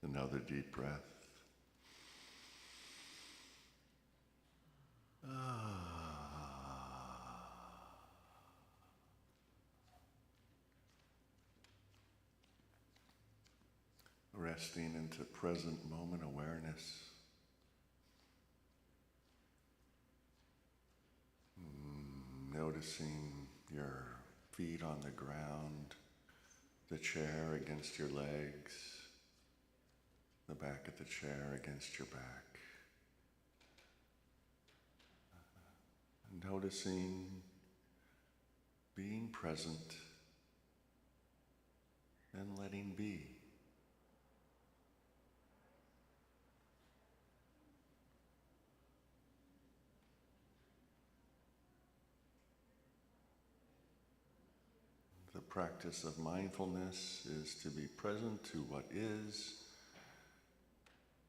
Another deep breath. Resting into present moment awareness. Noticing your feet on the ground, the chair against your legs, the back of the chair against your back. Noticing being present and letting be. The practice of mindfulness is to be present to what is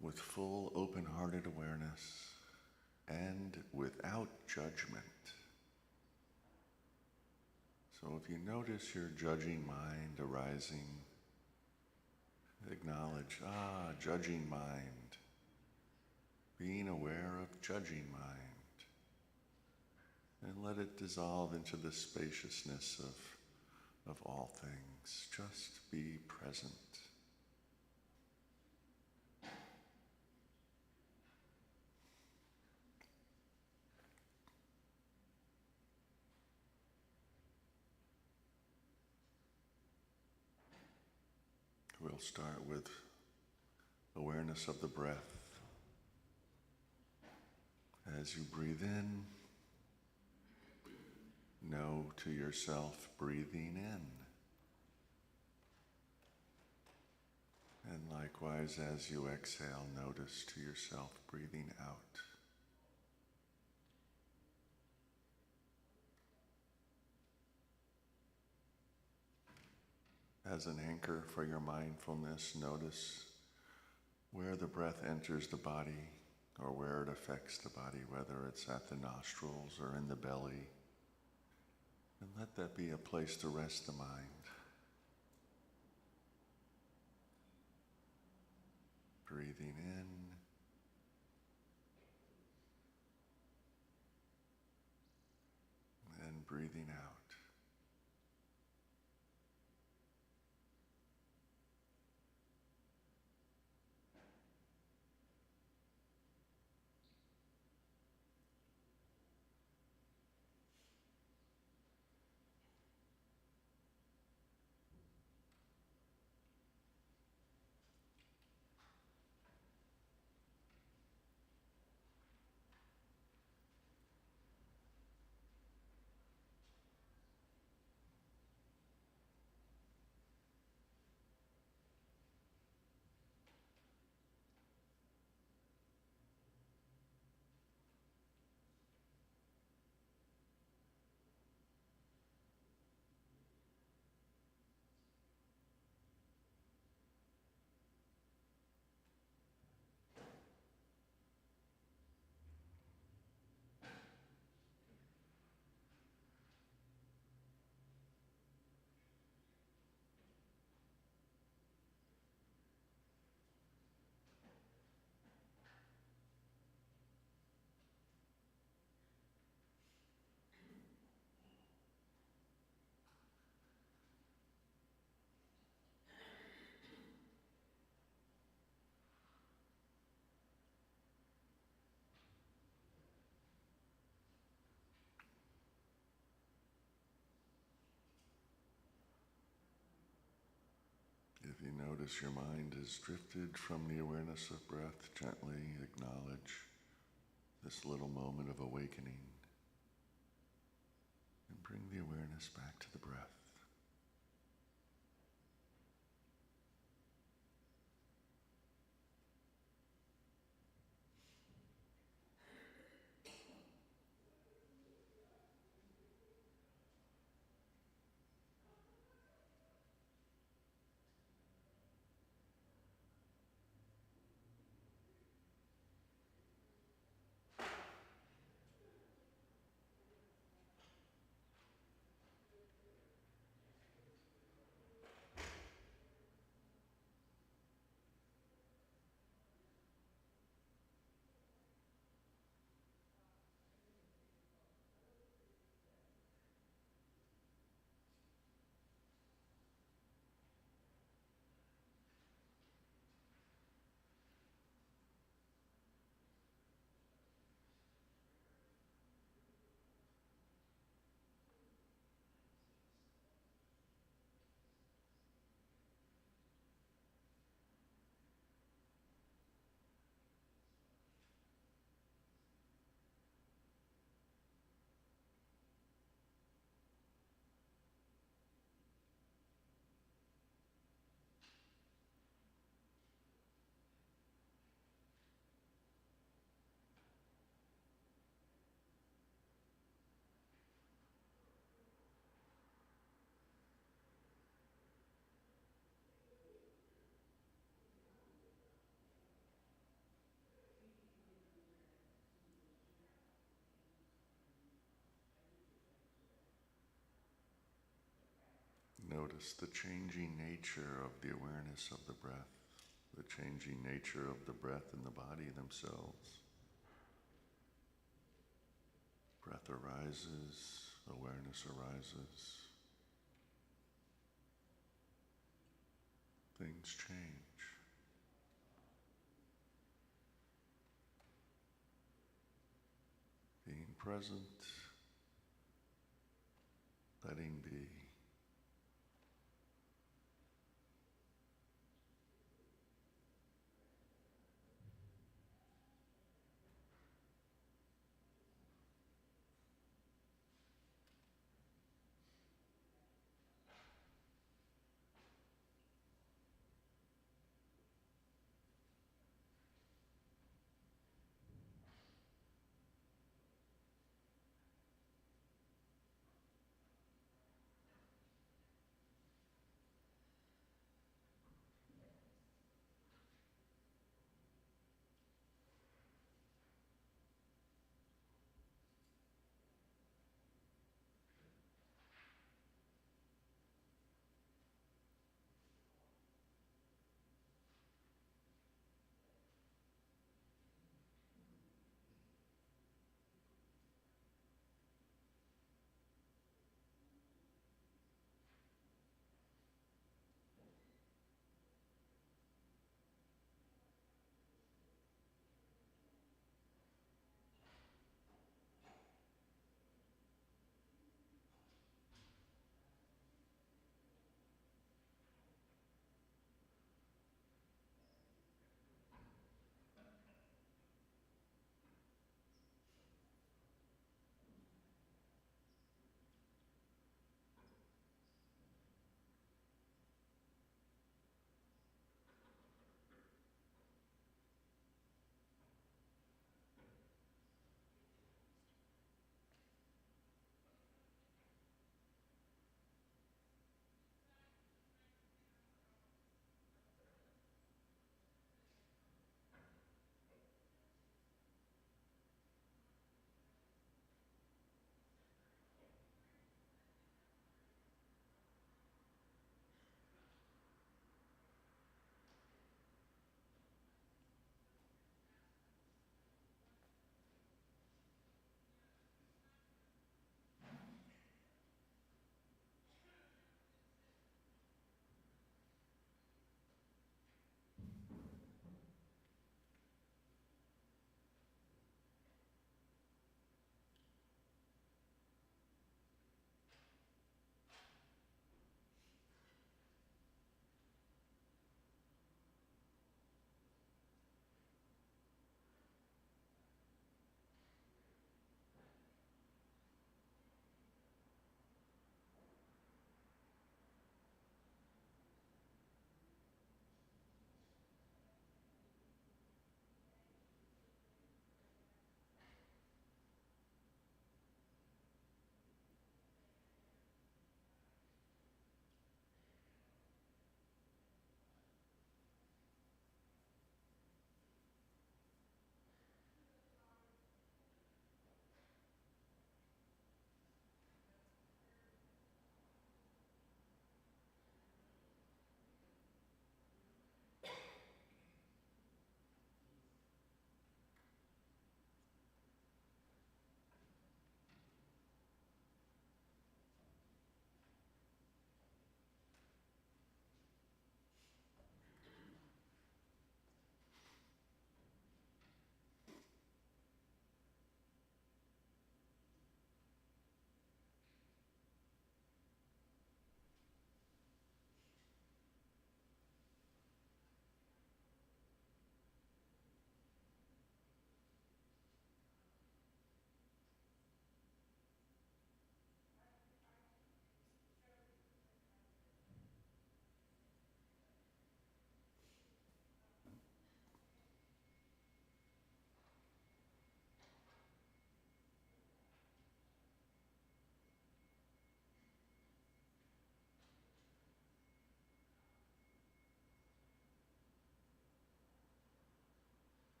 with full open-hearted awareness and without judgment. So if you notice your judging mind arising, acknowledge, judging mind, being aware of judging mind, and let it dissolve into the spaciousness of all things. Just be present. We'll start with awareness of the breath. As you breathe in, know to yourself breathing in. And likewise, as you exhale, notice to yourself breathing out. As an anchor for your mindfulness, notice where the breath enters the body or where it affects the body, whether it's at the nostrils or in the belly. And let that be a place to rest the mind. Breathing in and breathing out. If you notice your mind has drifted from the awareness of breath, gently acknowledge this little moment of awakening and bring the awareness back to the breath. Notice the changing nature of the awareness of the breath, the changing nature of the breath and the body themselves. Breath arises, awareness arises. Things change. Being present, letting be.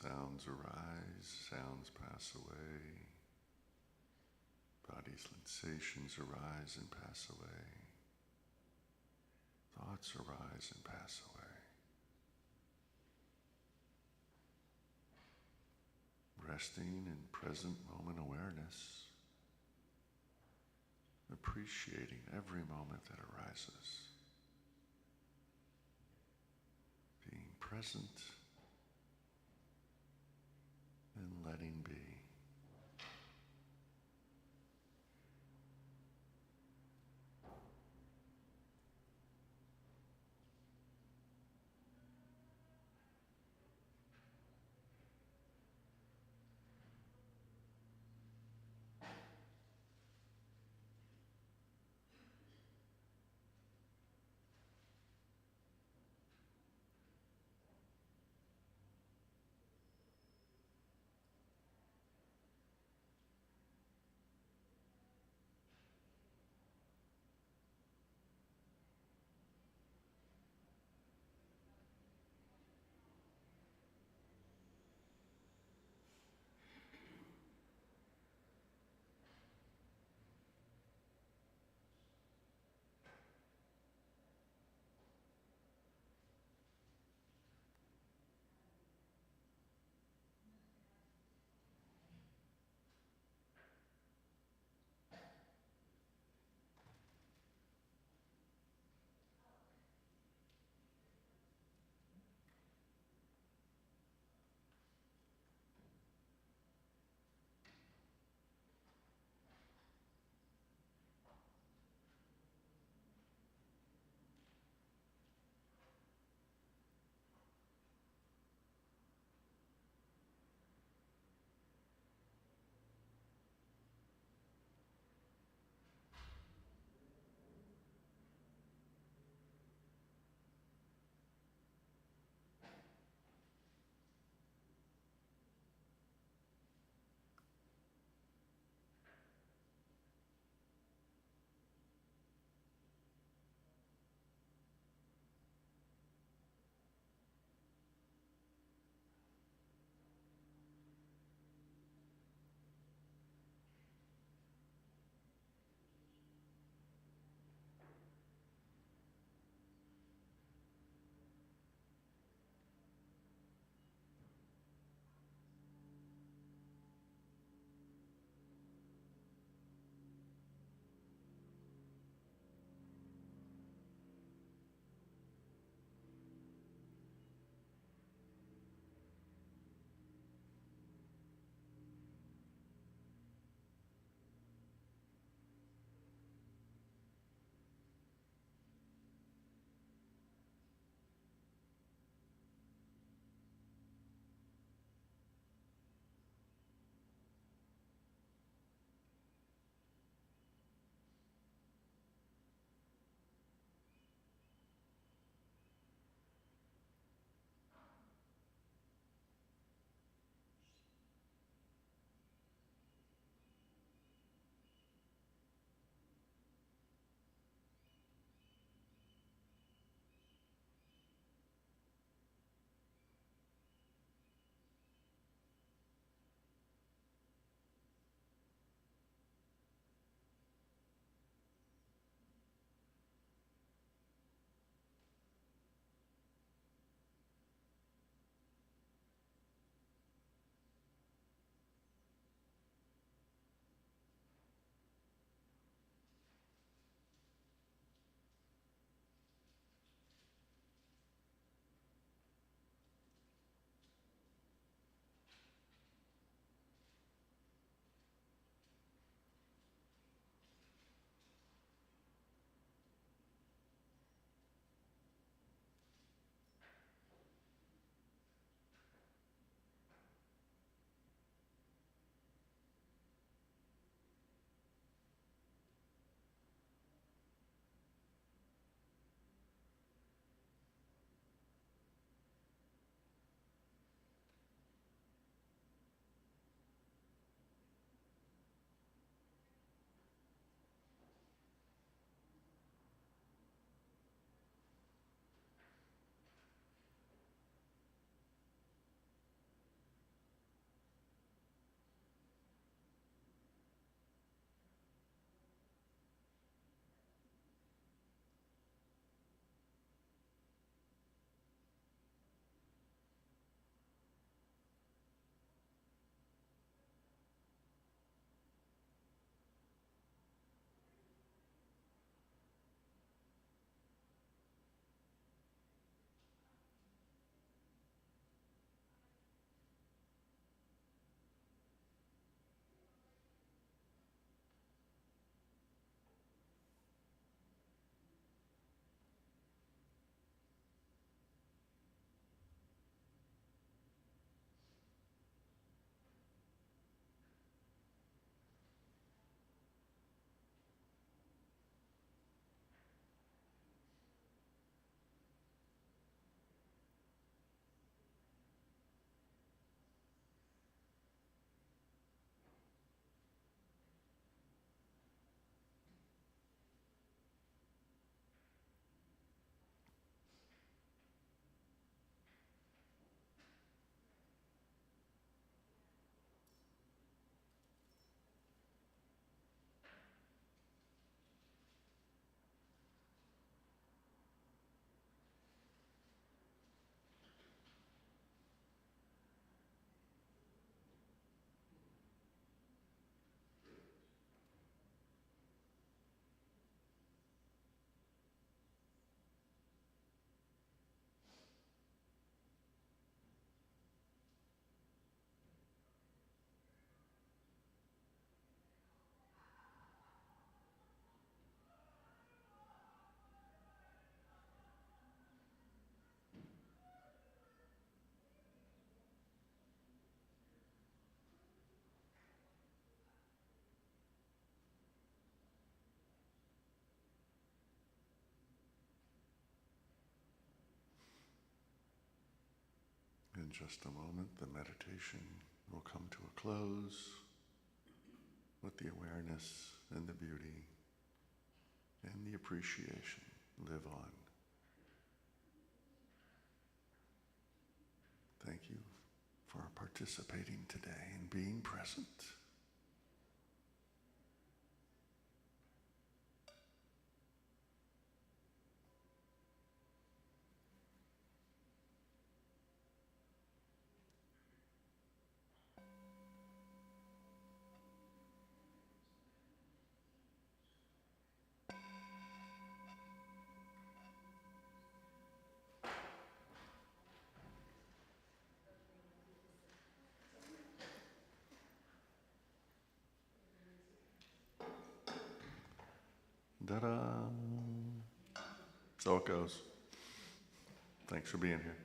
Sounds arise, sounds pass away. Body's sensations arise and pass away. Thoughts arise and pass away. Resting in present moment awareness, appreciating every moment that arises. Being present and letting be. In just a moment, the meditation will come to a close with the awareness and the beauty and the appreciation live on. Thank you for participating today and being present. Ta-da! So it goes. Thanks for being here.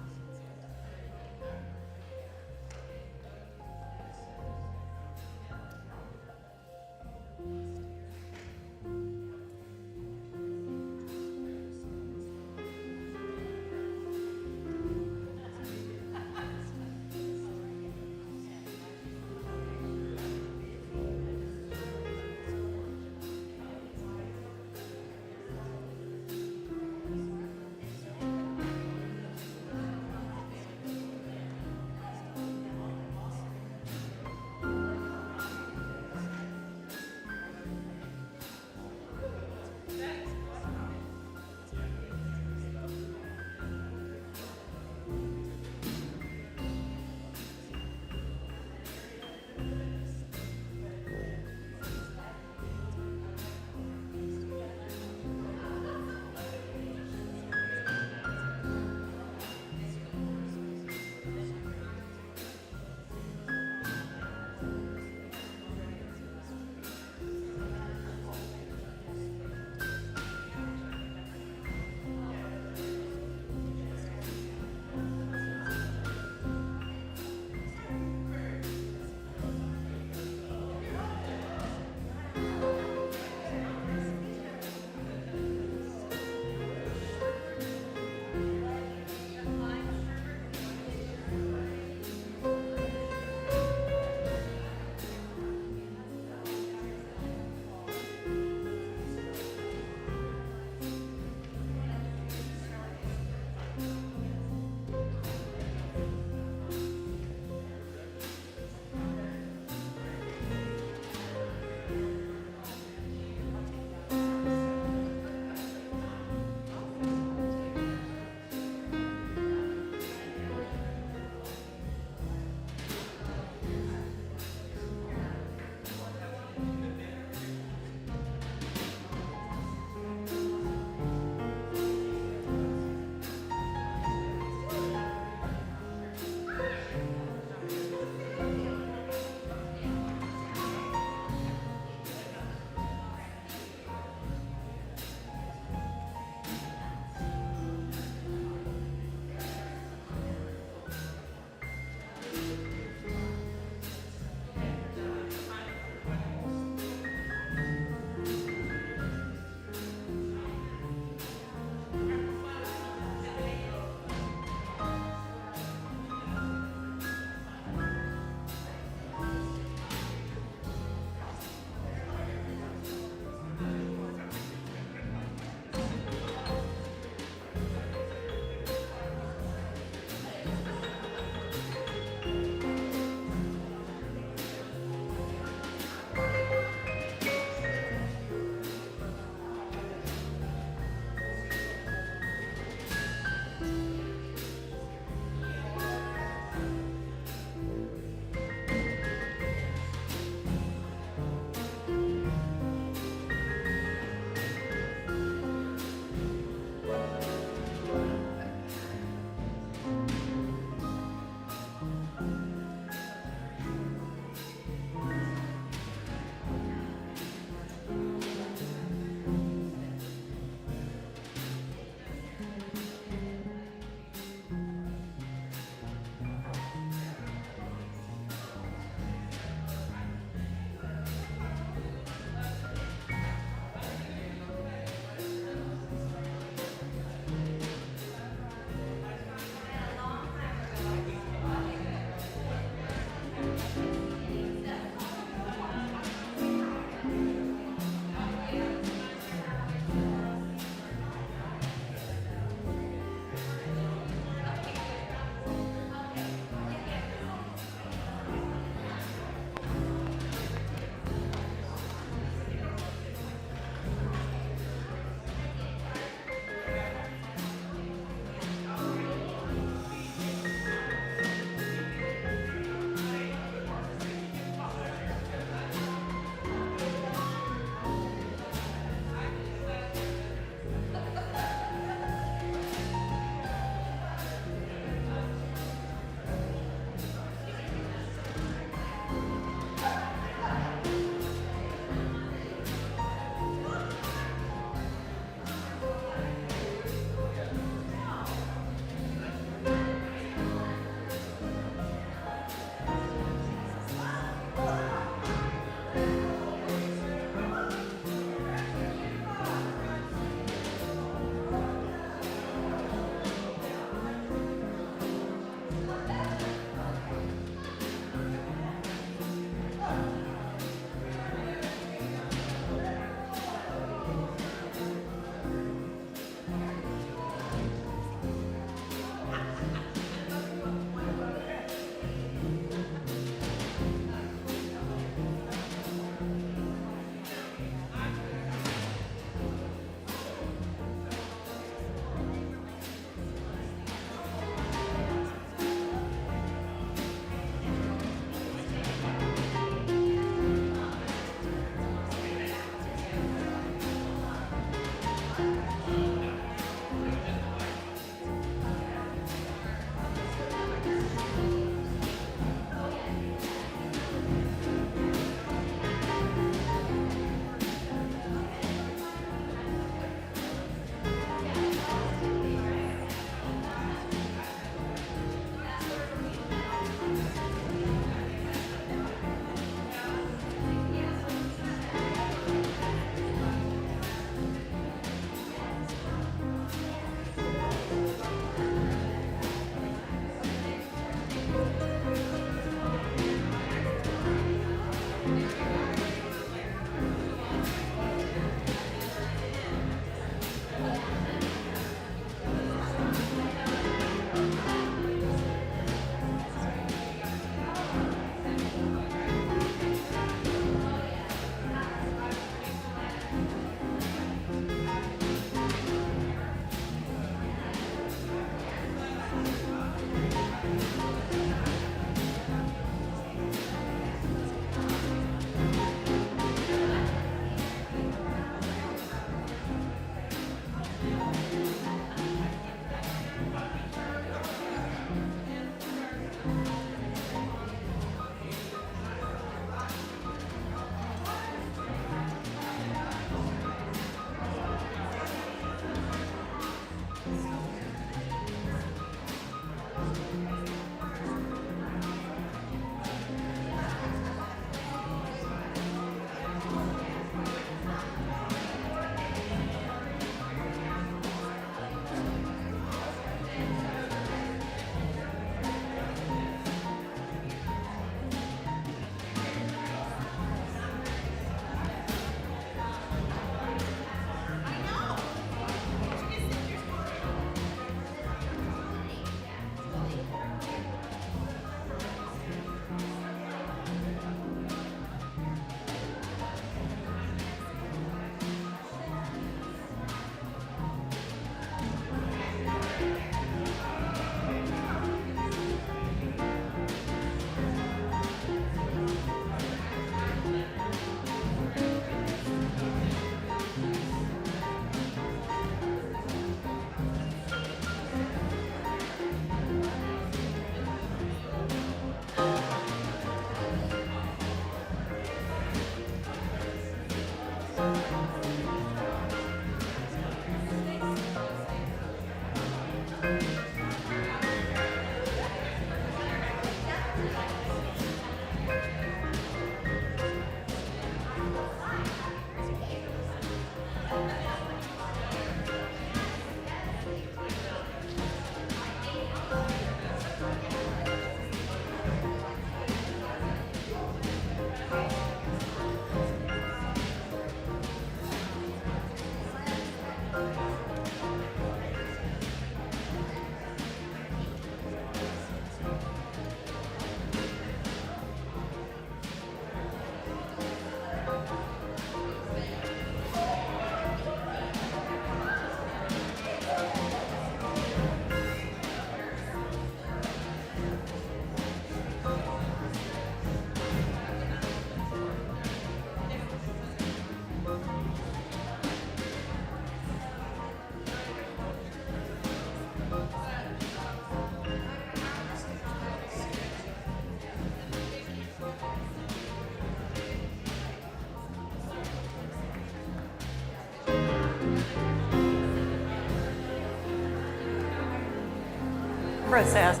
Process.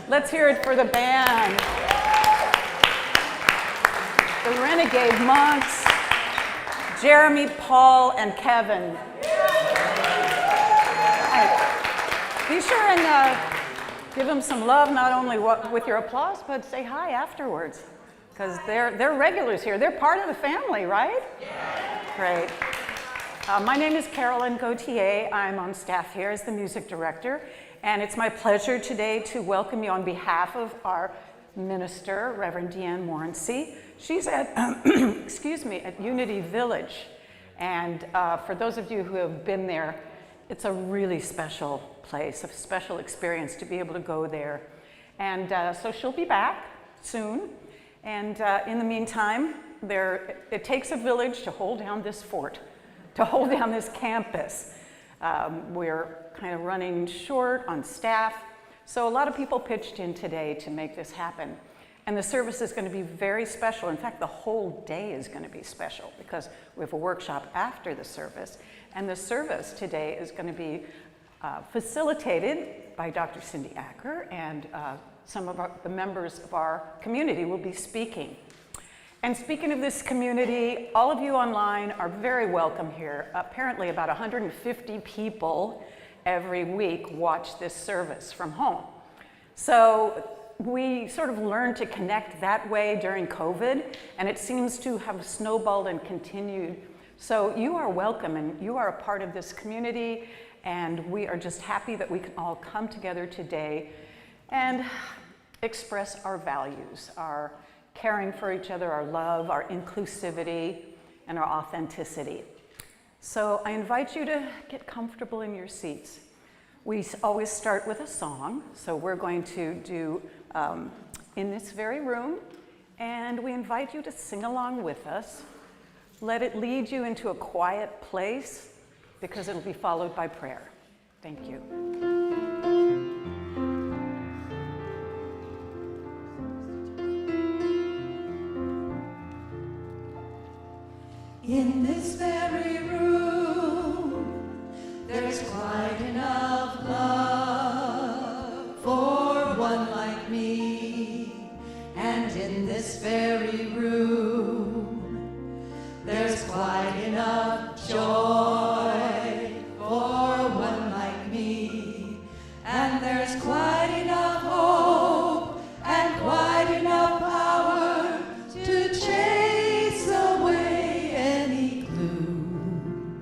Let's hear it for the band. The Renegade Monks, Jeremy, Paul, and Kevin. Be sure and give them some love, not only with your applause, but say hi afterwards, because they're regulars here. They're part of the family, right? Yeah. Great. My name is Carolyn Gauthier. I'm on staff here as the music director, and it's my pleasure today to welcome you on behalf of our minister, Reverend Deanne Morency. She's at, excuse me, at Unity Village, and for those of you who have been there, it's a really special place, a special experience to be able to go there. And so she'll be back soon, and in the meantime, it takes a village to hold down this fort, to hold down this campus. We're kind of running short on staff, so a lot of people pitched in today to make this happen. And the service is going to be very special. In fact, the whole day is going to be special because we have a workshop after the service. And the service today is going to be facilitated by Dr. Cindy Acker, and some of the members of our community will be speaking. And speaking of this community, all of you online are very welcome here. Apparently about 150 people every week watch this service from home. So we sort of learned to connect that way during COVID, and it seems to have snowballed and continued. So you are welcome, and you are a part of this community, and we are just happy that we can all come together today and express our values, our caring for each other, our love, our inclusivity, and our authenticity. So I invite you to get comfortable in your seats. We always start with a song, so we're going to do In This Very Room, and we invite you to sing along with us. Let it lead you into a quiet place, because it'll be followed by prayer. Thank you. In this very room, there's quite enough love for one like me. And in this very room, there's quite enough joy for one like me. And there's quite enough hope and quite enough power to chase away any gloom.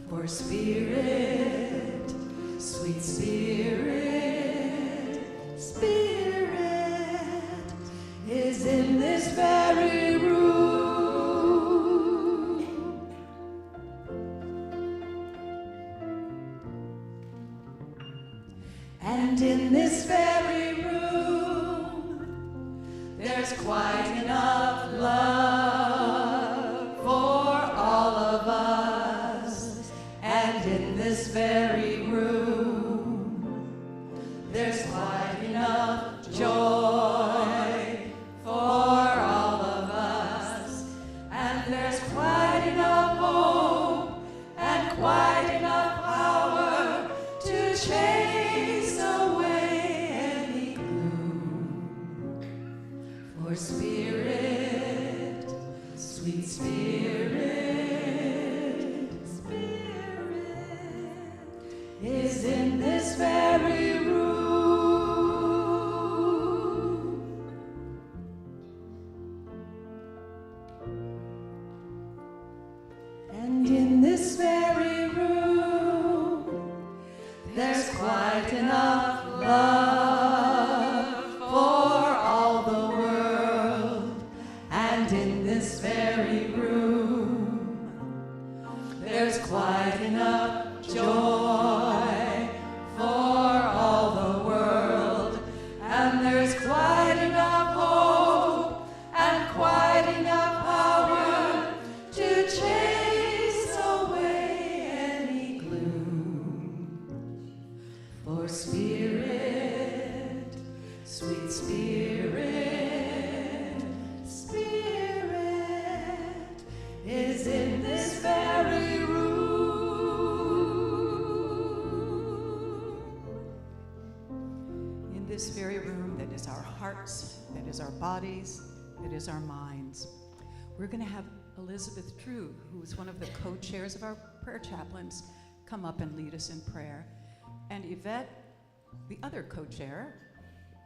For Spirit, sweet Spirit, Spirit is in this very room. And in this very room, there's quite enough love for all of us. And in this very room, there's quite enough joy for all of us. And there's quite enough hope and quite enough power to chase in this very room, there's quite enough love for all the world. And in this very room, there's quite enough joy for all the world. And there's quite enough hope and quite enough power to chase away any gloom. For Spirit, sweet Spirit, Spirit is in this very room. In this very room that is our hearts, that is our bodies, that is our minds. We're going to have Elizabeth Drew, who is one of the co-chairs of our prayer chaplains, come up and lead us in prayer. And Yvette, the other co-chair,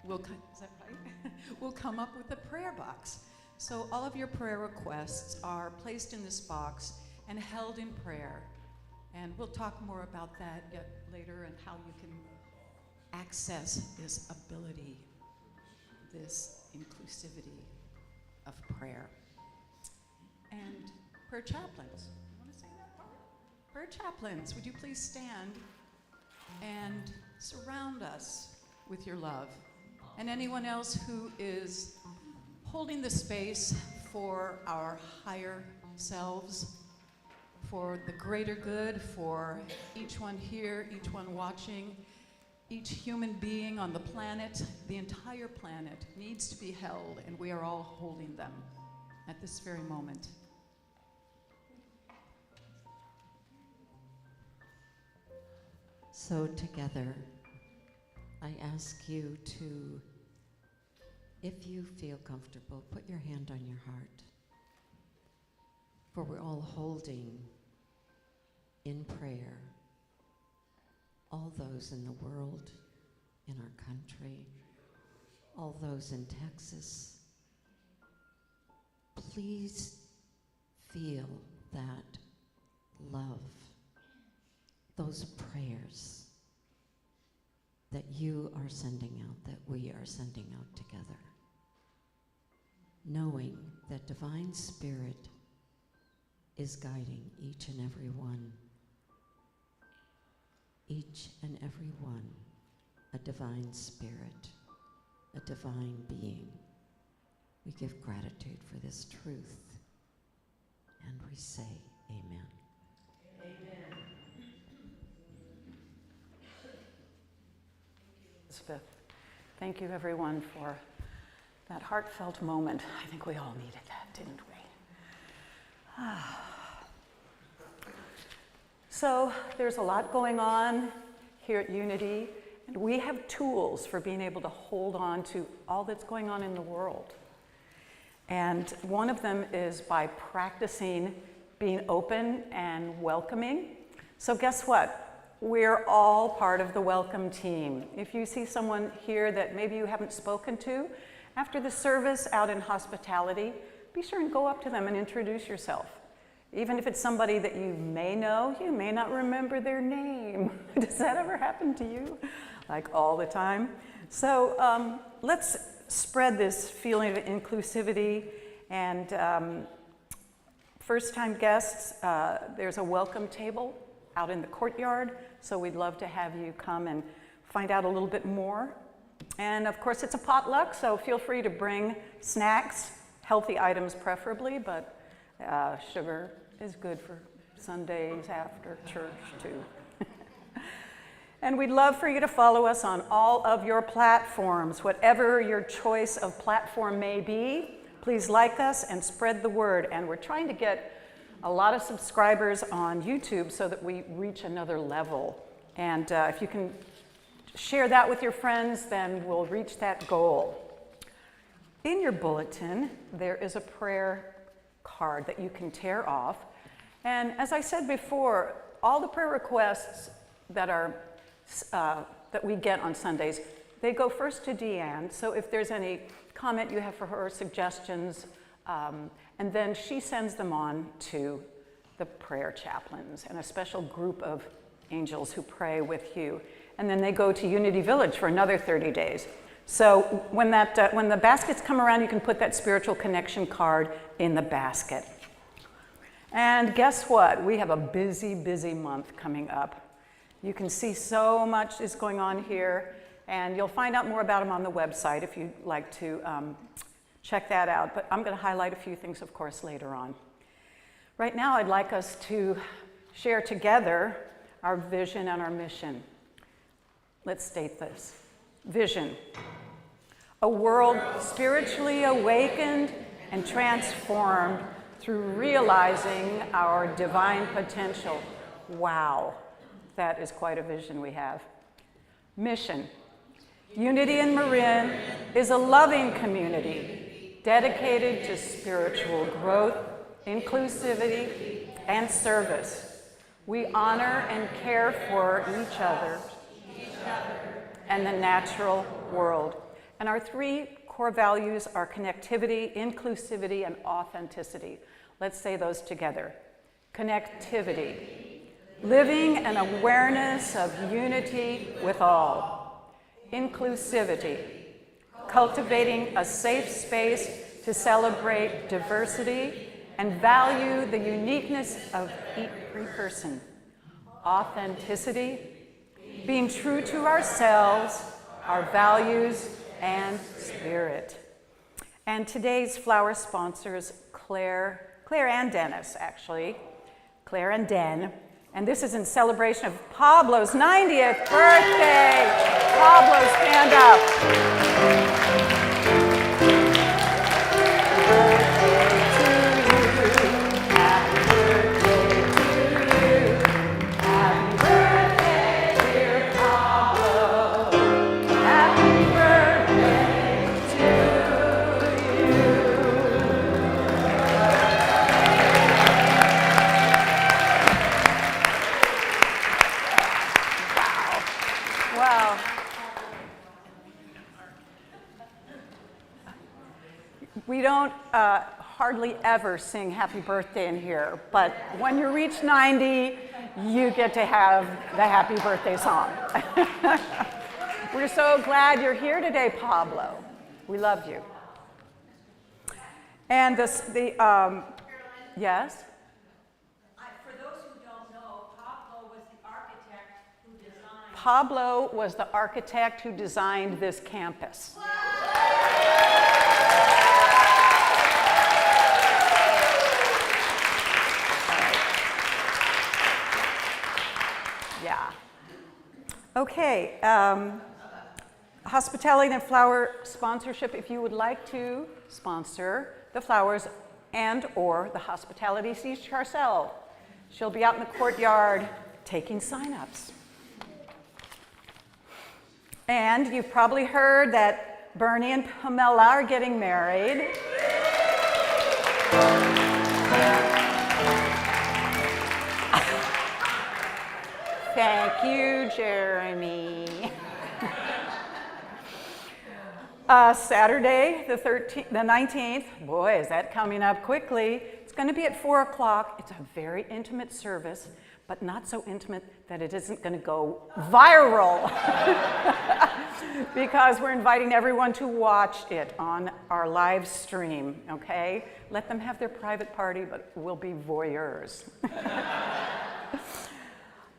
will come up with a prayer box. So all of your prayer requests are placed in this box and held in prayer. And we'll talk more about that yet later and how you can access this ability, this inclusivity of prayer. And prayer chaplains, you want to say that part? Prayer chaplains, would you please stand and surround us with your love? And anyone else who is holding the space for our higher selves, for the greater good, for each one here, each one watching, each human being on the planet, the entire planet needs to be held, and we are all holding them at this very moment. So together, I ask you to, if you feel comfortable, put your hand on your heart. For we're all holding in prayer all those in the world, in our country, all those in Texas. Please feel that love, those prayers that you are sending out, that we are sending out together, knowing that Divine Spirit is guiding each and every one, a divine spirit, a divine being. We give gratitude for this truth, and we say amen. Amen. Elizabeth, thank you everyone for that heartfelt moment. I think we all needed that, didn't we? So there's a lot going on here at Unity, and we have tools for being able to hold on to all that's going on in the world. And one of them is by practicing being open and welcoming. So guess what? We're all part of the welcome team. If you see someone here that maybe you haven't spoken to, after the service out in hospitality, be sure and go up to them and introduce yourself. Even if it's somebody that you may know, you may not remember their name. Does that ever happen to you? Like all the time? So let's spread this feeling of inclusivity. And first-time guests, there's a welcome table out in the courtyard. So we'd love to have you come and find out a little bit more. And of course, it's a potluck, so feel free to bring snacks, healthy items preferably, but sugar is good for Sundays after church too. And we'd love for you to follow us on all of your platforms. Whatever your choice of platform may be, please like us and spread the word. And we're trying to get a lot of subscribers on YouTube so that we reach another level. And if you can share that with your friends, then we'll reach that goal. In your bulletin, there is a prayer card that you can tear off. And as I said before, all the prayer requests that are that we get on Sundays, they go first to Deanne. So if there's any comment you have for her, suggestions, and then she sends them on to the prayer chaplains and a special group of angels who pray with you. And then they go to Unity Village for another 30 days. So when the baskets come around, you can put that spiritual connection card in the basket. And guess what? We have a busy, busy month coming up. You can see so much is going on here, and you'll find out more about them on the website if you'd like to check that out. But I'm going to highlight a few things, of course, later on. Right now, I'd like us to share together our vision and our mission. Let's state this. Vision. A world spiritually awakened and transformed through realizing our divine potential. Wow, that is quite a vision we have. Mission. Unity in Marin is a loving community dedicated to spiritual growth, inclusivity, and service. We honor and care for each other and the natural world. And our three core values are connectivity, inclusivity, and authenticity. Let's say those together. Connectivity, living an awareness of unity with all. Inclusivity, cultivating a safe space to celebrate diversity and value the uniqueness of every person. Authenticity, being true to ourselves, our values, and spirit. And today's flower sponsors, Claire and Dennis, actually. Claire and Den. And this is in celebration of Pablo's 90th birthday. Pablo, stand up. We don't hardly ever sing happy birthday in here, but when you reach 90, you get to have the happy birthday song. We're so glad you're here today, Pablo. We love you. And yes? For those who don't know, Pablo was the architect who designed this campus. Yeah. Okay. Hospitality and flower sponsorship. If you would like to sponsor the flowers and or the hospitality, see Charcel. She'll be out in the courtyard taking sign-ups. And you've probably heard that Bernie and Pamela are getting married. Thank you, Jeremy. Saturday, the 19th, boy, is that coming up quickly. It's going to be at 4 o'clock. It's a very intimate service, but not so intimate that it isn't going to go viral. Because we're inviting everyone to watch it on our live stream, okay? Let them have their private party, but we'll be voyeurs.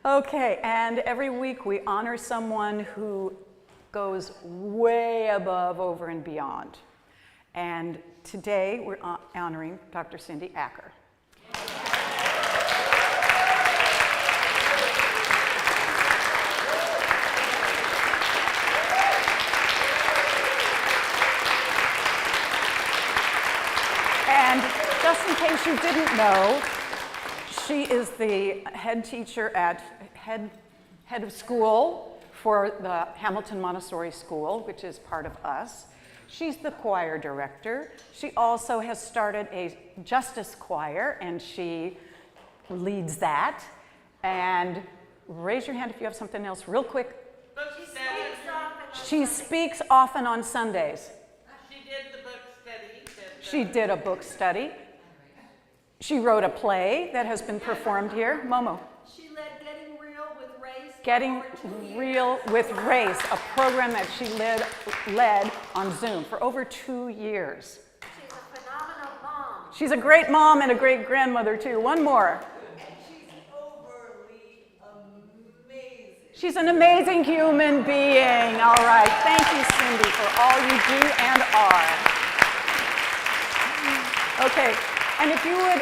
Okay, and every week we honor someone who goes way above, over, and beyond. And today we're honoring Dr. Cindy Acker. And just in case you didn't know, she is the head teacher at head of school for the Hamilton Montessori School, which is part of us. She's the choir director. She also has started a justice choir, and she leads that. And raise your hand if you have something else real quick. She speaks often on Sundays. She did the book study. She did a book study. She wrote a play that has been performed here. Momo. She led Getting Real with Race. for Getting over 2 years. Real with Race, a program that she led on Zoom for over 2 years. She's a phenomenal mom. She's a great mom and a great grandmother, too. One more. And she's overly amazing. She's an amazing human being. All right. Thank you, Cindy, for all you do and are. Okay. And if you would,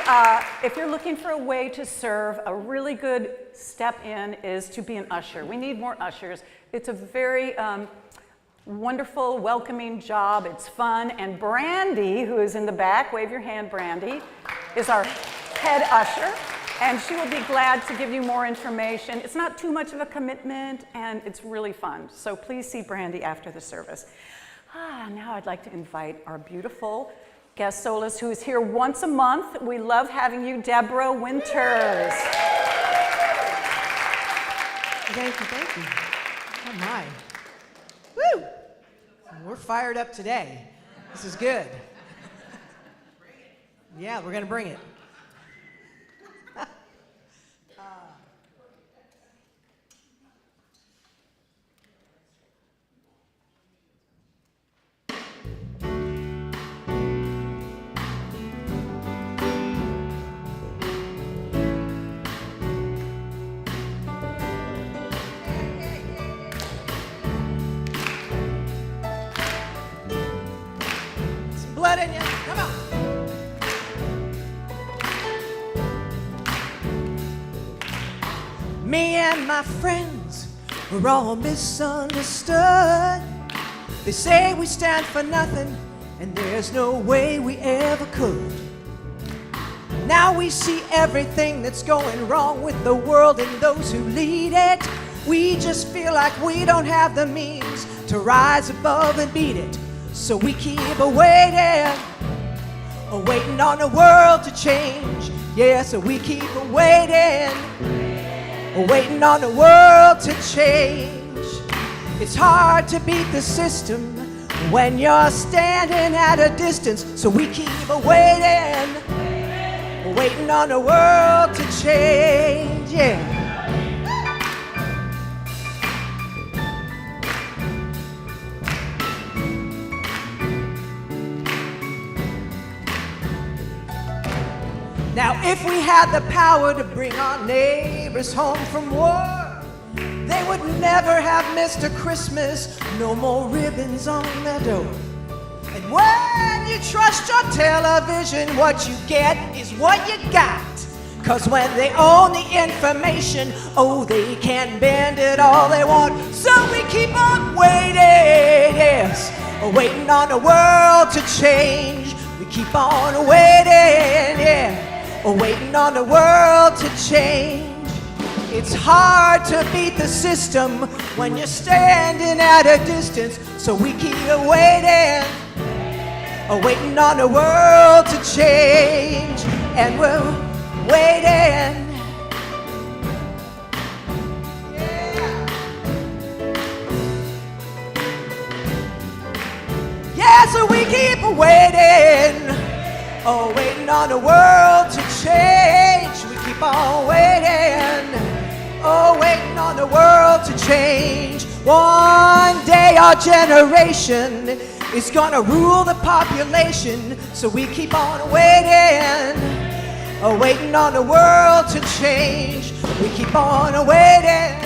if you're looking for a way to serve, a really good step in is to be an usher. We need more ushers. It's a very wonderful, welcoming job. It's fun. And Brandy, who is in the back, wave your hand, Brandy, is our head usher. And she will be glad to give you more information. It's not too much of a commitment, and it's really fun. So please see Brandy after the service. Now I'd like to invite our beautiful guest soloist who is here once a month. We love having you, Deborah Winters. Thank you, thank you. Oh my. Woo! We're fired up today. This is good. Yeah, we're gonna bring it. Blood in you. Come on. Me and my friends were all misunderstood. They say we stand for nothing, and there's no way we ever could. Now we see everything that's going wrong with the world and those who lead it. We just feel like we don't have the means to rise above and beat it. So we keep waiting on the world to change. Yeah, so we keep waiting on the world to change. It's hard to beat the system when you're standing at a distance. So we keep waiting on the world to change. Yeah. Now, if we had the power to bring our neighbors home from war, they would never have missed a Christmas, no more ribbons on their door. And when you trust your television, what you get is what you got. 'Cause when they own the information, oh, they can bend it all they want. So we keep on waiting, yes, waiting on the world to change. We keep on waiting, yeah, waiting on the world to change. It's hard to beat the system when you're standing at a distance. So we keep waiting on the world to change. And we're waiting. Yeah, so we keep waiting. Waiting on the world to change. We keep on waiting. Waiting on the world to change. One day our generation is gonna rule the population. So we keep on waiting. Waiting on the world to change. We keep on waiting.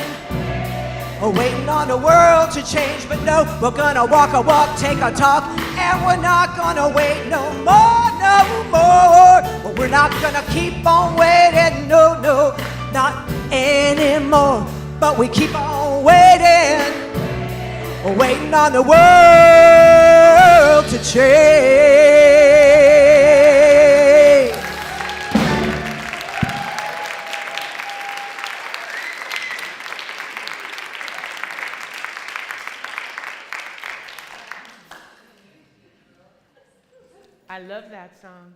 Waiting on the world to change. But no, we're gonna walk a walk, take a talk, and we're not gonna wait no more. But we're not gonna keep on waiting, no, not anymore. But we keep on waiting on the world to change. I love that song.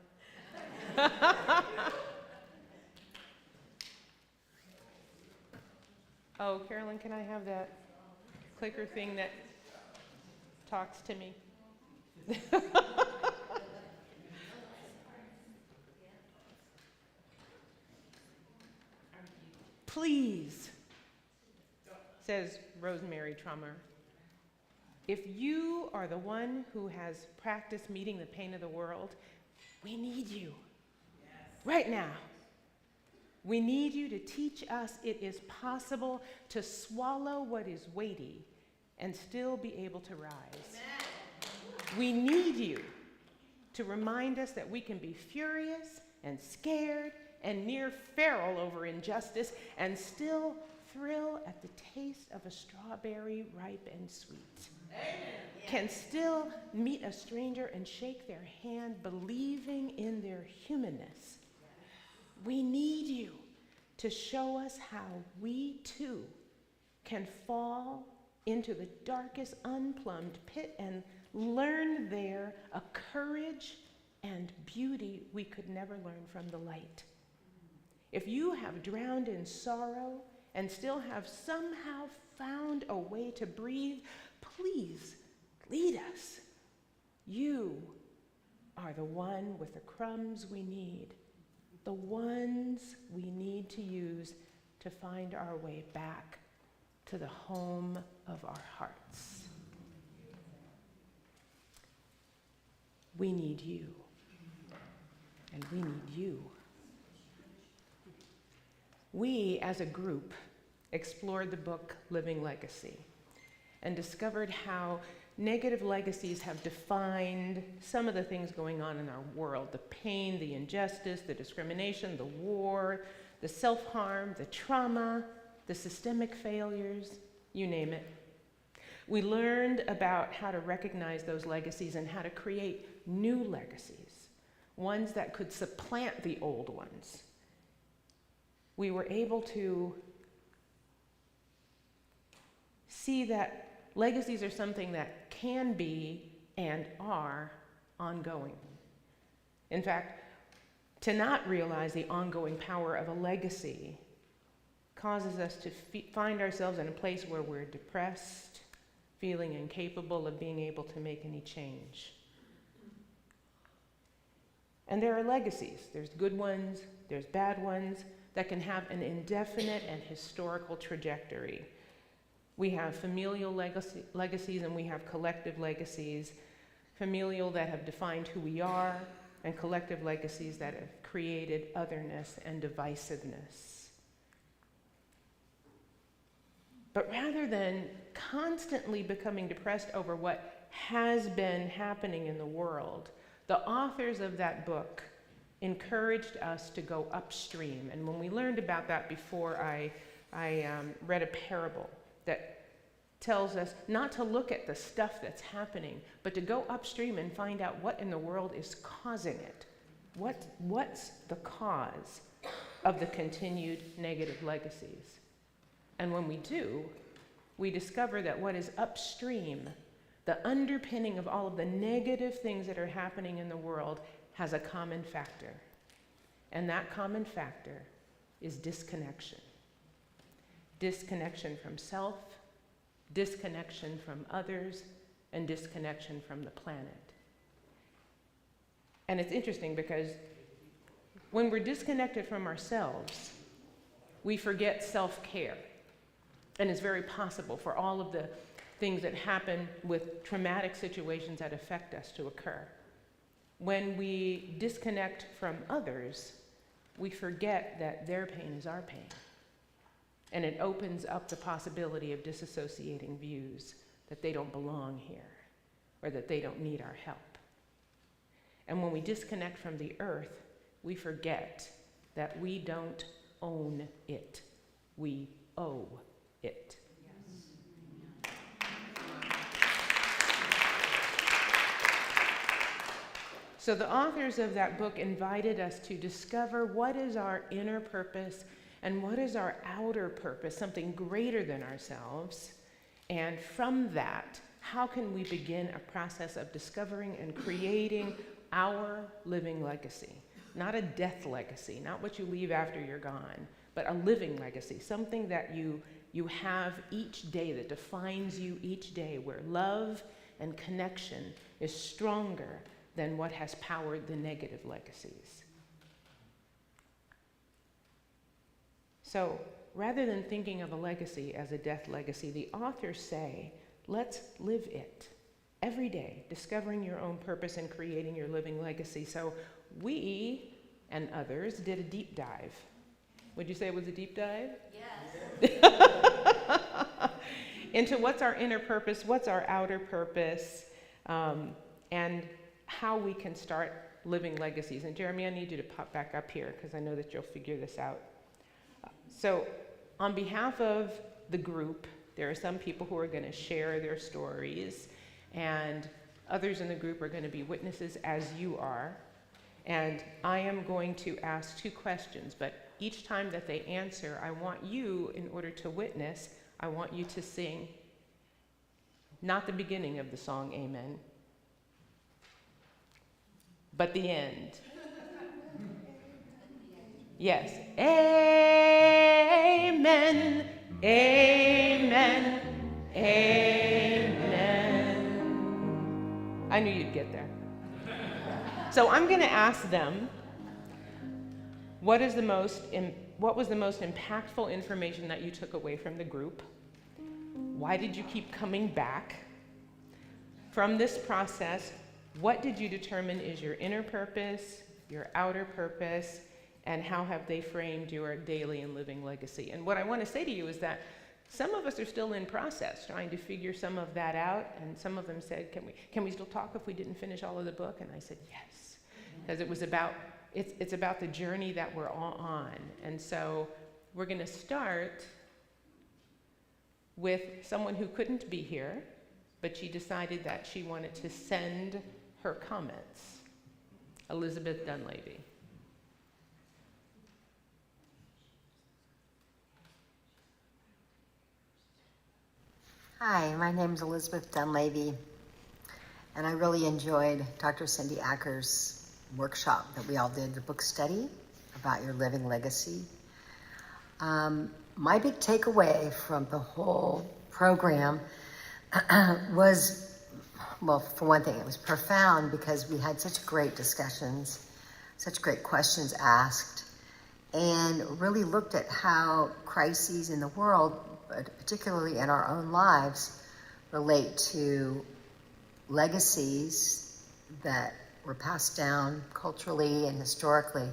Oh, Carolyn, can I have that clicker thing that talks to me? please, says Rosemary Trummer, if you are the one who has practiced meeting the pain of the world, we need you. Right now. We need you to teach us it is possible to swallow what is weighty and still be able to rise. Amen. We need you to remind us that we can be furious and scared and near feral over injustice and still thrill at the taste of a strawberry ripe and sweet. Amen. Can still meet a stranger and shake their hand, believing in their humanness. We need you to show us how we too can fall into the darkest unplumbed pit and learn there a courage and beauty we could never learn from the light. If you have drowned in sorrow and still have somehow found a way to breathe, please lead us. You are the one with the crumbs we need, the ones we need to use to find our way back to the home of our hearts. We need you, and we need you. We, as a group, explored the book Living Legacy and discovered how negative legacies have defined some of the things going on in our world: the pain, the injustice, the discrimination, the war, the self-harm, the trauma, the systemic failures, you name it. We learned about how to recognize those legacies and how to create new legacies, ones that could supplant the old ones. We were able to see that legacies are something that can be and are ongoing. In fact, to not realize the ongoing power of a legacy causes us to find ourselves in a place where we're depressed, feeling incapable of being able to make any change. And there are legacies. There's good ones, there's bad ones that can have an indefinite and historical trajectory. We have familial legacies and we have collective legacies. Familial that have defined who we are, and collective legacies that have created otherness and divisiveness. But rather than constantly becoming depressed over what has been happening in the world, the authors of that book encouraged us to go upstream. And when we learned about that before, I read a parable that tells us not to look at the stuff that's happening, but to go upstream and find out what in the world is causing it. What's the cause of the continued negative legacies? And when we do, we discover that what is upstream, the underpinning of all of the negative things that are happening in the world, has a common factor. And that common factor is disconnection. Disconnection from self, disconnection from others, and disconnection from the planet. And it's interesting because when we're disconnected from ourselves, we forget self-care. And it's very possible for all of the things that happen with traumatic situations that affect us to occur. When we disconnect from others, we forget that their pain is our pain. And it opens up the possibility of disassociating views that they don't belong here or that they don't need our help. And when we disconnect from the earth, we forget that we don't own it. We owe it. So the authors of that book invited us to discover what is our inner purpose and what is our outer purpose, something greater than ourselves. And from that, how can we begin a process of discovering and creating our living legacy? Not a death legacy, not what you leave after you're gone, but a living legacy, something that you have each day, that defines you each day, where love and connection is stronger than what has powered the negative legacies. So rather than thinking of a legacy as a death legacy, the authors say, let's live it every day, discovering your own purpose and creating your living legacy. So we and others did a deep dive. Would you say it was a deep dive? Yes. Into what's our inner purpose, what's our outer purpose, and how we can start living legacies. And Jeremy, I need you to pop back up here because I know that you'll figure this out. So on behalf of the group, there are some people who are going to share their stories, and others in the group are going to be witnesses as you are. And I am going to ask 2 questions, but each time that they answer, I want you, in order to witness, I want you to sing not the beginning of the song, Amen, but the end. Yes. Amen, amen, amen. I knew you'd get there. So I'm going to ask them, what was the most impactful information that you took away from the group? Why did you keep coming back? From this process, what did you determine is your inner purpose, your outer purpose, and how have they framed your daily and living legacy? And what I want to say to you is that some of us are still in process, trying to figure some of that out, and some of them said, can we still talk if we didn't finish all of the book? And I said, yes, because it was about, it's about the journey that we're all on. And so we're going to start with someone who couldn't be here, but she decided that she wanted to send her comments. Elizabeth Dunleavy. Hi, my name is Elizabeth Dunleavy, and I really enjoyed Dr. Cindy Acker's workshop that we all did, the book study about your living legacy. My big takeaway from the whole program was, well, for one thing, it was profound because we had such great discussions, such great questions asked, and really looked at how crises in the world, but particularly in our own lives, relate to legacies that were passed down culturally and historically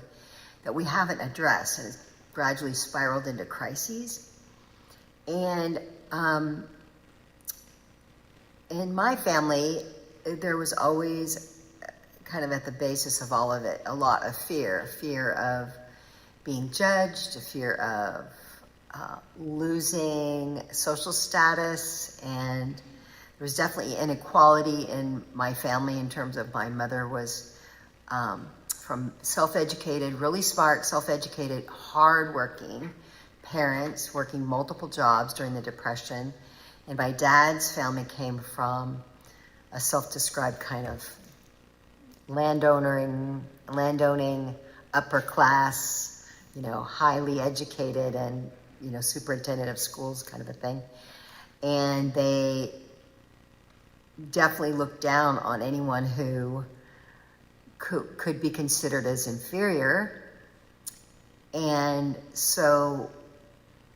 that we haven't addressed, and it's gradually spiraled into crises. And in my family, there was always kind of at the basis of all of it a lot of fear of being judged, a fear of losing social status, and there was definitely inequality in my family in terms of my mother was from self-educated, really smart, self-educated, hard-working parents working multiple jobs during the Depression, and my dad's family came from a self-described kind of landowning, upper class, highly educated and superintendent of schools kind of a thing. And they definitely looked down on anyone who could be considered as inferior. And so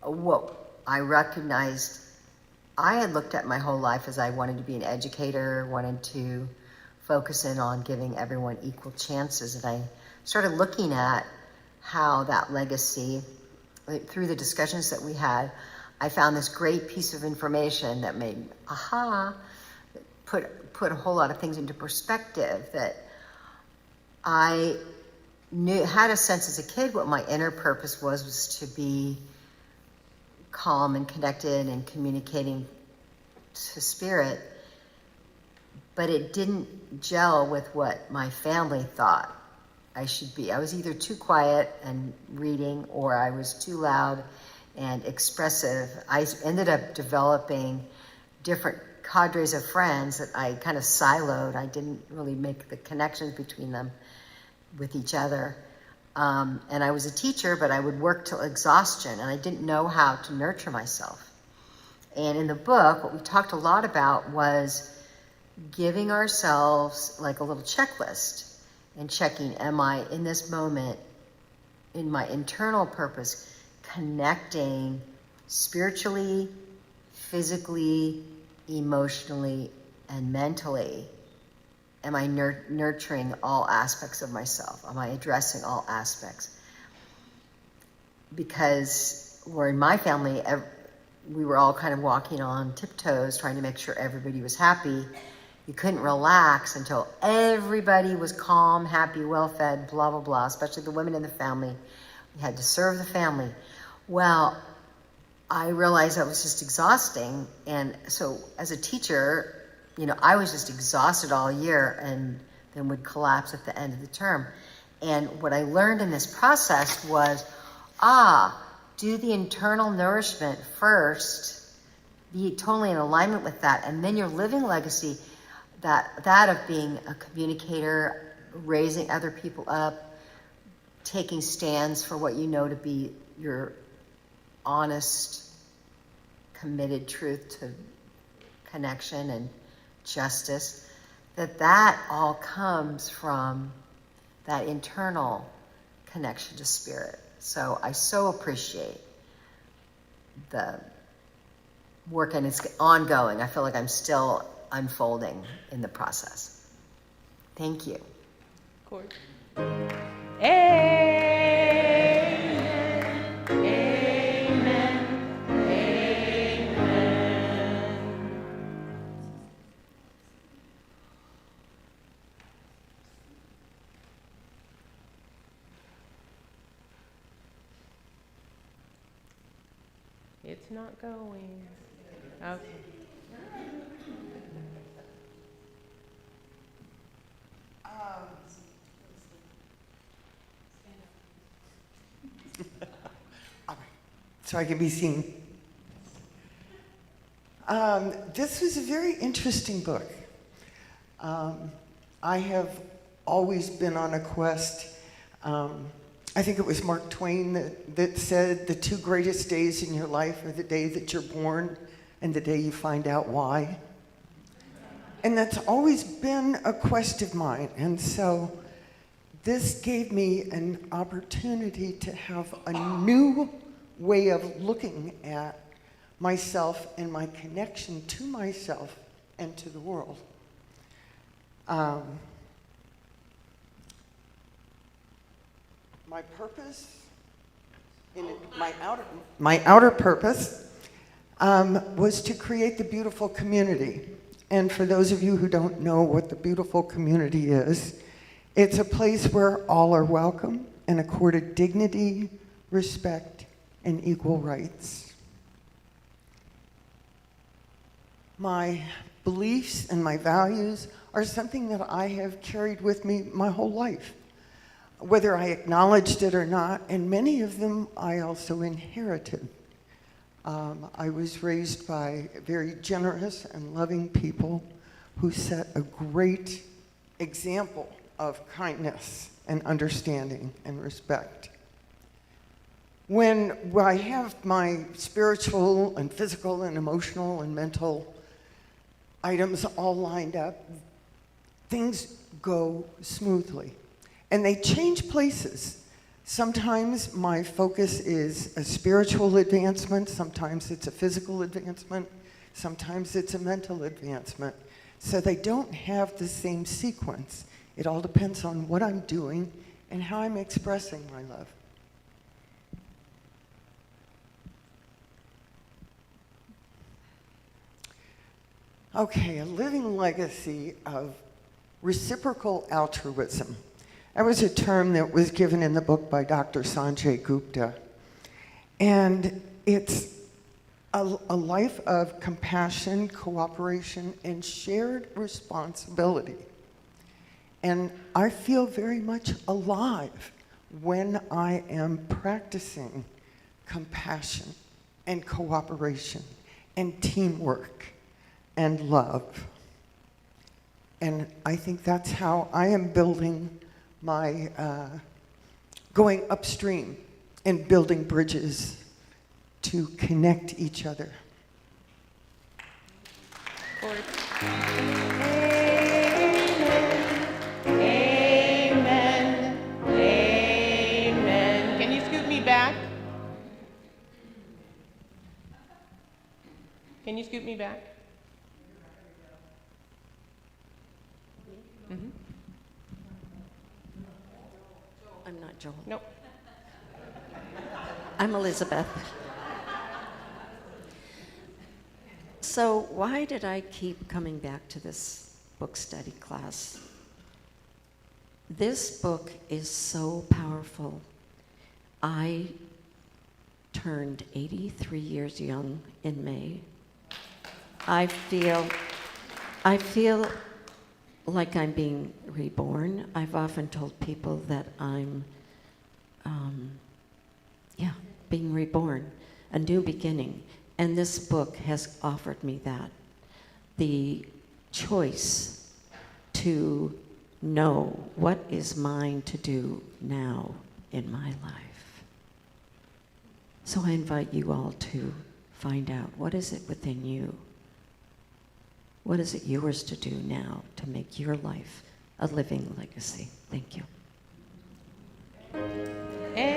what I recognized, I had looked at my whole life as I wanted to be an educator, wanted to focus in on giving everyone equal chances. And I started looking at how that legacy, through the discussions that we had, I found this great piece of information that made, put a whole lot of things into perspective, that I had a sense as a kid what my inner purpose was to be calm and connected and communicating to spirit, but it didn't gel with what my family thought I should be. I was either too quiet and reading, or I was too loud and expressive. I ended up developing different cadres of friends that I kind of siloed. I didn't really make the connections between them with each other. And I was a teacher, but I would work till exhaustion, and I didn't know how to nurture myself. And in the book, what we talked a lot about was giving ourselves like a little checklist and checking, am I in this moment, in my internal purpose, connecting spiritually, physically, emotionally, and mentally? Am I nurturing all aspects of myself? Am I addressing all aspects? Because we're in my family, we were all kind of walking on tiptoes, trying to make sure everybody was happy. You couldn't relax until everybody was calm, happy, well-fed, blah, blah, blah, especially the women in the family. We had to serve the family. Well, I realized that was just exhausting. And so as a teacher, you know, I was just exhausted all year and then would collapse at the end of the term. And what I learned in this process was, do the internal nourishment first, be totally in alignment with that, and then your living legacy, that of being a communicator, raising other people up, taking stands for what you know to be your honest, committed truth to connection and justice, that all comes from that internal connection to spirit. So I so appreciate the work, and it's ongoing. I feel like I'm still unfolding in the process. Thank you. Court. Amen. Amen. Amen. It's not going. Okay. So I can be seen. This was a very interesting book. I have always been on a quest. I think it was Mark Twain that said the two greatest days in your life are the day that you're born and the day you find out why. And that's always been a quest of mine. And so this gave me an opportunity to have a new way of looking at myself and my connection to myself and to the world. My purpose, my outer purpose was to create the beautiful community. And for those of you who don't know what the beautiful community is, it's a place where all are welcome and accorded dignity, respect, and equal rights. My beliefs and my values are something that I have carried with me my whole life, whether I acknowledged it or not, and many of them I also inherited. I was raised by very generous and loving people who set a great example of kindness and understanding and respect. When I have my spiritual and physical and emotional and mental items all lined up, things go smoothly. And they change places. Sometimes my focus is a spiritual advancement, sometimes it's a physical advancement, sometimes it's a mental advancement. So they don't have the same sequence. It all depends on what I'm doing and how I'm expressing my love. Okay, a living legacy of reciprocal altruism. That was a term that was given in the book by Dr. Sanjay Gupta. And it's a life of compassion, cooperation, and shared responsibility. And I feel very much alive when I am practicing compassion and cooperation and teamwork and love. And I think that's how I am building my, going upstream and building bridges to connect each other. Amen. Amen. Amen. Can you scoot me back? Can you scoot me back? Mm-hmm. I'm not Joel. Nope. I'm Elizabeth. So why did I keep coming back to this book study class? This book is so powerful. I turned 83 years young in May. I feel like I'm being reborn. I've often told people that I'm, being reborn, a new beginning. And this book has offered me that. The choice to know what is mine to do now in my life. So I invite you all to find out, what is it within you? What is it yours to do now to make your life a living legacy? Thank you. Amen.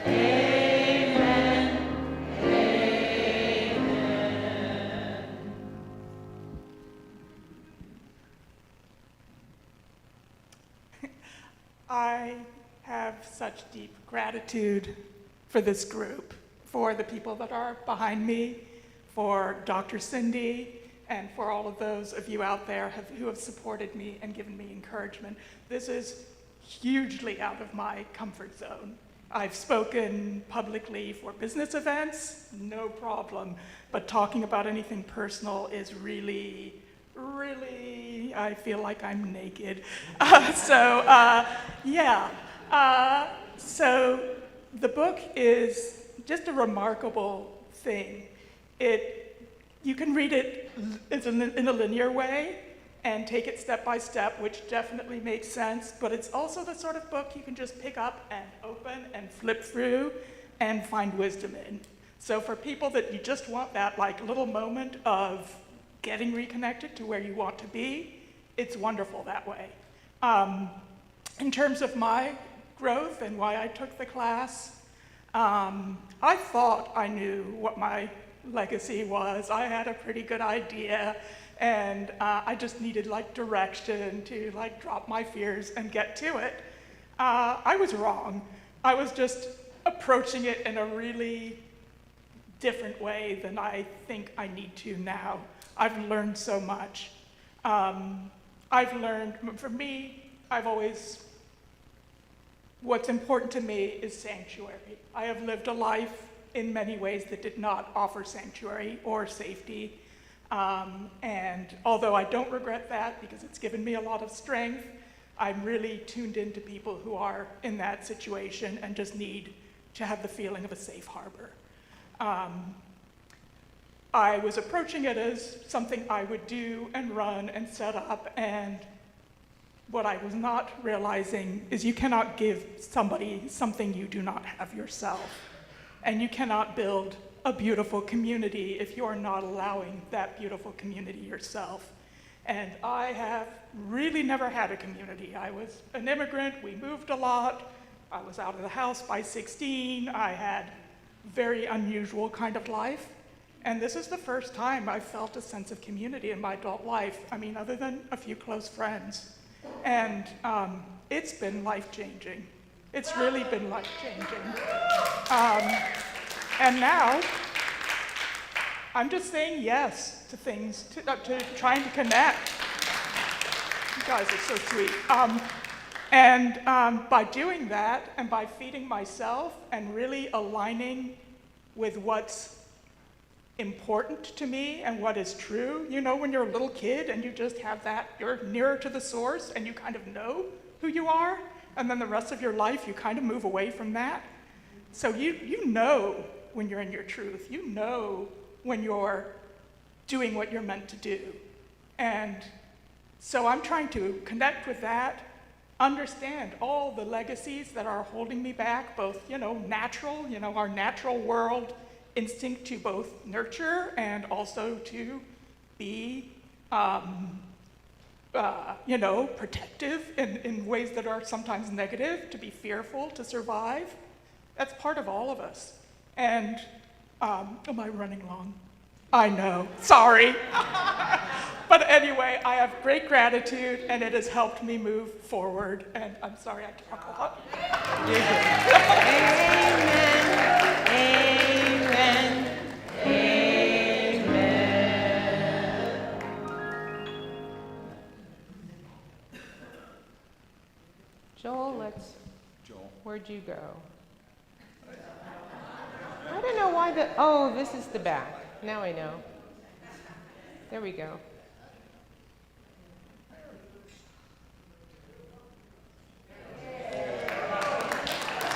Amen. I have such deep gratitude for this group, for the people that are behind me, for Dr. Cindy, and for all of those of you out there who have supported me and given me encouragement. This is hugely out of my comfort zone. I've spoken publicly for business events, no problem, but talking about anything personal is really, I feel like I'm naked. So the book is just a remarkable thing. You can read it in a linear way and take it step by step, which definitely makes sense, but it's also the sort of book you can just pick up and open and flip through and find wisdom in. So for people that you just want that little moment of getting reconnected to where you want to be, it's wonderful that way. In terms of my growth and why I took the class, I thought I knew what my legacy was. I had a pretty good idea, and I just needed direction to drop my fears and get to it. I was wrong. I was just approaching it in a really different way than I think I need to now. I've learned so much. I've learned, for me, what's important to me is sanctuary. I have lived a life in many ways that did not offer sanctuary or safety. And although I don't regret that because it's given me a lot of strength, I'm really tuned into people who are in that situation and just need to have the feeling of a safe harbor. I was approaching it as something I would do and run and set up, and what I was not realizing is you cannot give somebody something you do not have yourself. And you cannot build a beautiful community if you're not allowing that beautiful community yourself. And I have really never had a community. I was an immigrant, we moved a lot, I was out of the house by 16, I had a very unusual kind of life. And this is the first time I've felt a sense of community in my adult life, other than a few close friends. And it's been life-changing. It's really been life-changing. And now, I'm just saying yes to things, to trying to connect. You guys are so sweet. By doing that, and by feeding myself, and really aligning with what's important to me and what is true. When you're a little kid and you just have that, you're nearer to the source and you kind of know who you are, and then the rest of your life you kind of move away from that. So you know when you're in your truth. You know when you're doing what you're meant to do. And so I'm trying to connect with that, understand all the legacies that are holding me back, both, natural, our natural world instinct to both nurture and also to be, protective in ways that are sometimes negative, to be fearful, to survive. That's part of all of us. And Am I running long? I know, sorry. But anyway, I have great gratitude, and it has helped me move forward, and I'm sorry I talk a lot. Amen. Amen. Joel, where'd you go? I don't know why oh, this is the back. Now I know. There we go.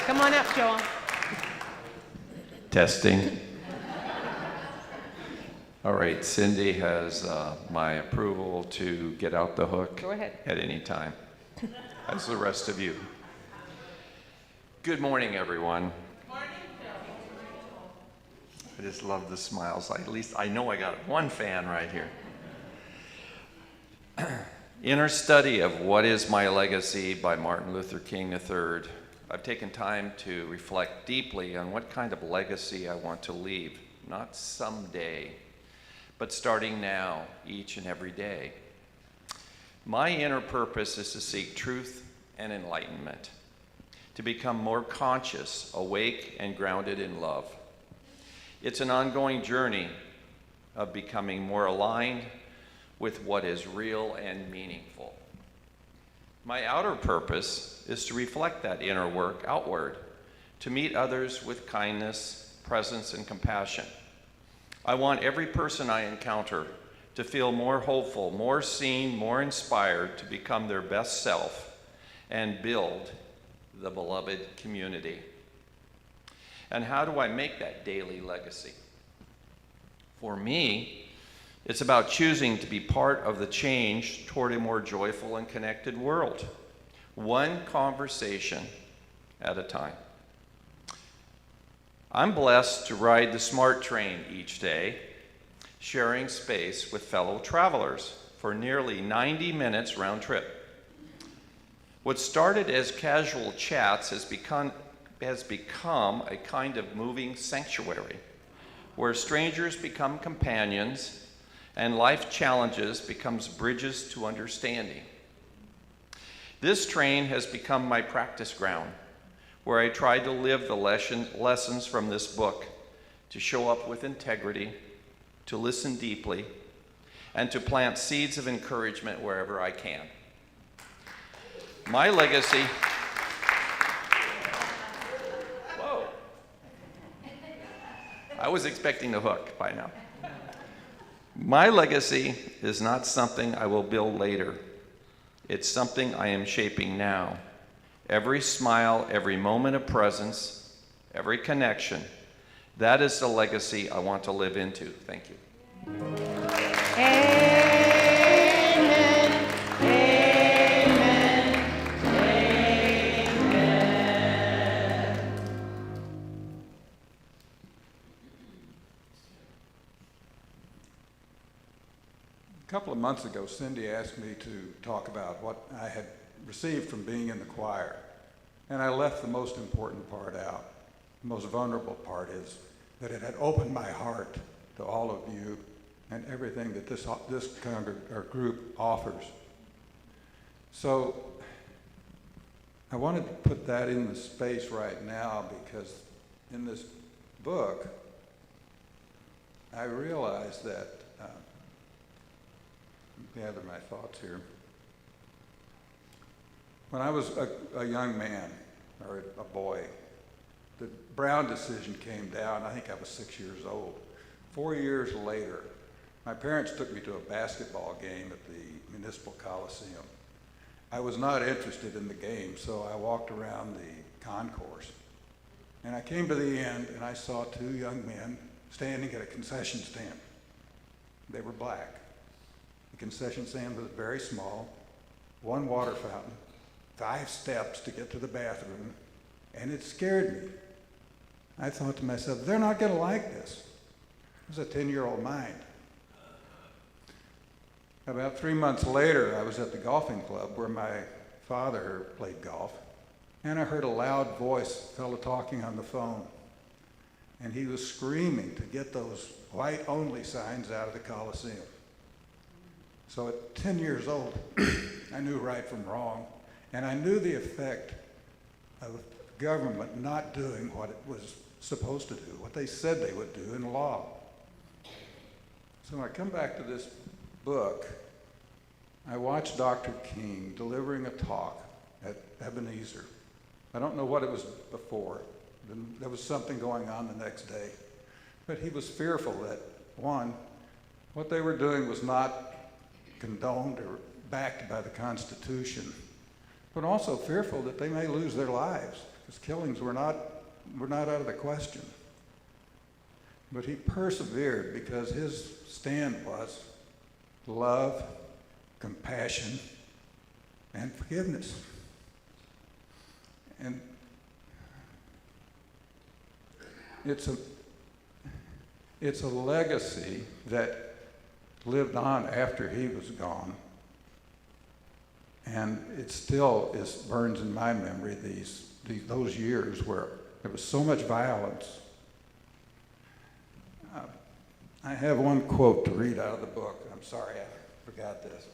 Come on up, Joel. Testing. All right, Cindy has my approval to get out the hook. Go ahead. At any time, as the rest of you. Good morning, everyone. I just love the smiles. At least I know I got one fan right here. In our study of What is My Legacy by Martin Luther King III, I've taken time to reflect deeply on what kind of legacy I want to leave, not someday, but starting now, each and every day. My inner purpose is to seek truth and enlightenment, to become more conscious, awake, and grounded in love. It's an ongoing journey of becoming more aligned with what is real and meaningful. My outer purpose is to reflect that inner work outward, to meet others with kindness, presence, and compassion. I want every person I encounter to feel more hopeful, more seen, more inspired to become their best self and build the beloved community. And how do I make that daily legacy? For me, it's about choosing to be part of the change toward a more joyful and connected world, one conversation at a time. I'm blessed to ride the SMART train each day, sharing space with fellow travelers for nearly 90 minutes round trip. What started as casual chats has become a kind of moving sanctuary where strangers become companions and life challenges becomes bridges to understanding. This train has become my practice ground, where I try to live the lessons from this book, to show up with integrity, to listen deeply, and to plant seeds of encouragement wherever I can. My legacy... Whoa. I was expecting the hook by now. My legacy is not something I will build later. It's something I am shaping now. Every smile, every moment of presence, every connection, that is the legacy I want to live into. Thank you. Amen. Amen. Amen. A couple of months ago, Cindy asked me to talk about what I had received from being in the choir. And I left the most important part out. The most vulnerable part is that it had opened my heart to all of you and everything that this group offers. So I wanted to put that in the space right now, because in this book, I realized that gather my thoughts here. When I was a young man, or a boy, the Brown decision came down. I think I was 6 years old. 4 years later, my parents took me to a basketball game at the Municipal Coliseum. I was not interested in the game, so I walked around the concourse. And I came to the end, and I saw two young men standing at a concession stand. They were black. The concession stand was very small, one water fountain, 5 steps to get to the bathroom, and it scared me. I thought to myself, they're not going to like this. It was a 10-year-old mind. About 3 months later, I was at the golfing club where my father played golf, and I heard a loud voice, a fellow talking on the phone. and he was screaming to get those white-only signs out of the Coliseum. So at 10 years old, I knew right from wrong, and I knew the effect of government not doing what it was supposed to do, what they said they would do in law. So when I come back to this book, I watched Dr. King delivering a talk at Ebenezer. I don't know what it was before. There was something going on the next day. But he was fearful that, one, what they were doing was not condoned or backed by the Constitution, but also fearful that they may lose their lives, because killings were not out of the question. But he persevered because his stand was love, compassion, and forgiveness. And it's a legacy that lived on after he was gone. And it still burns in my memory, those years where there was so much violence. I have one quote to read out of the book. I'm sorry, I forgot this.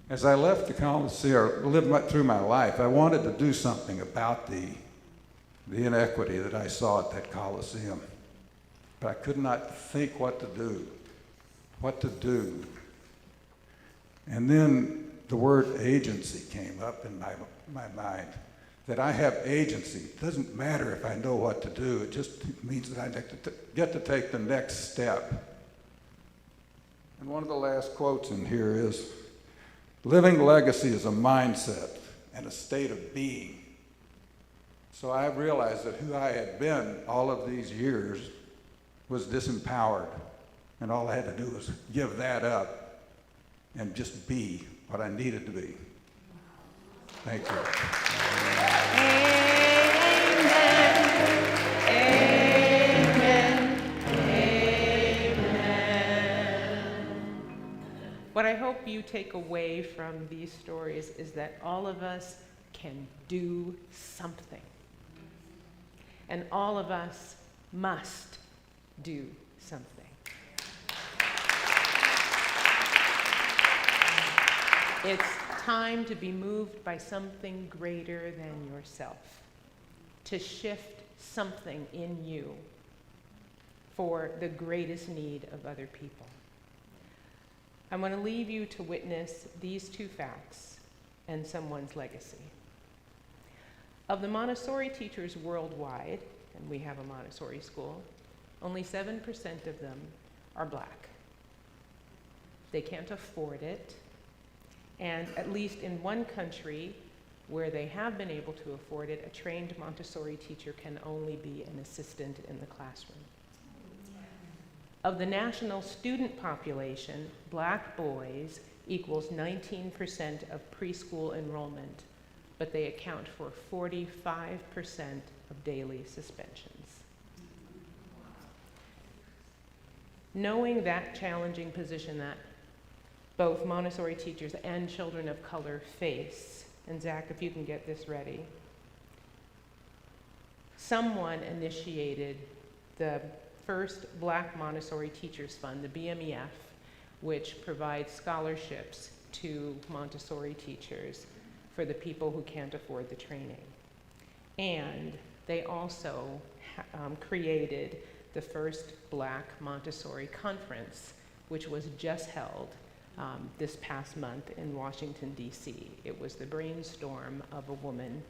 As I left the Coliseum, lived through my life, I wanted to do something about the inequity that I saw at that Coliseum. But I could not think what to do. And then the word agency came up in my mind, that I have agency. It doesn't matter if I know what to do, it just means that I get to take the next step. And one of the last quotes in here is, living legacy is a mindset and a state of being. So I realized that who I had been all of these years was disempowered, and all I had to do was give that up and just be what I needed to be. Thank you. Amen. Amen. What I hope you take away from these stories is that all of us can do something. And all of us must do something. It's time to be moved by something greater than yourself, to shift something in you for the greatest need of other people. I want to leave you to witness these two facts and someone's legacy. Of the Montessori teachers worldwide, and we have a Montessori school, only 7% of them are black. They can't afford it. And at least in one country where they have been able to afford it, a trained Montessori teacher can only be an assistant in the classroom. Of the national student population, black boys equals 19% of preschool enrollment, but they account for 45% of daily suspensions. Knowing that challenging position that both Montessori teachers and children of color face, and Zach, if you can get this ready, someone initiated the first Black Montessori Teachers Fund, the BMEF, which provides scholarships to Montessori teachers for the people who can't afford the training. And they also created the first Black Montessori Conference, which was just held this past month in Washington, D.C. It was the brainstorm of a woman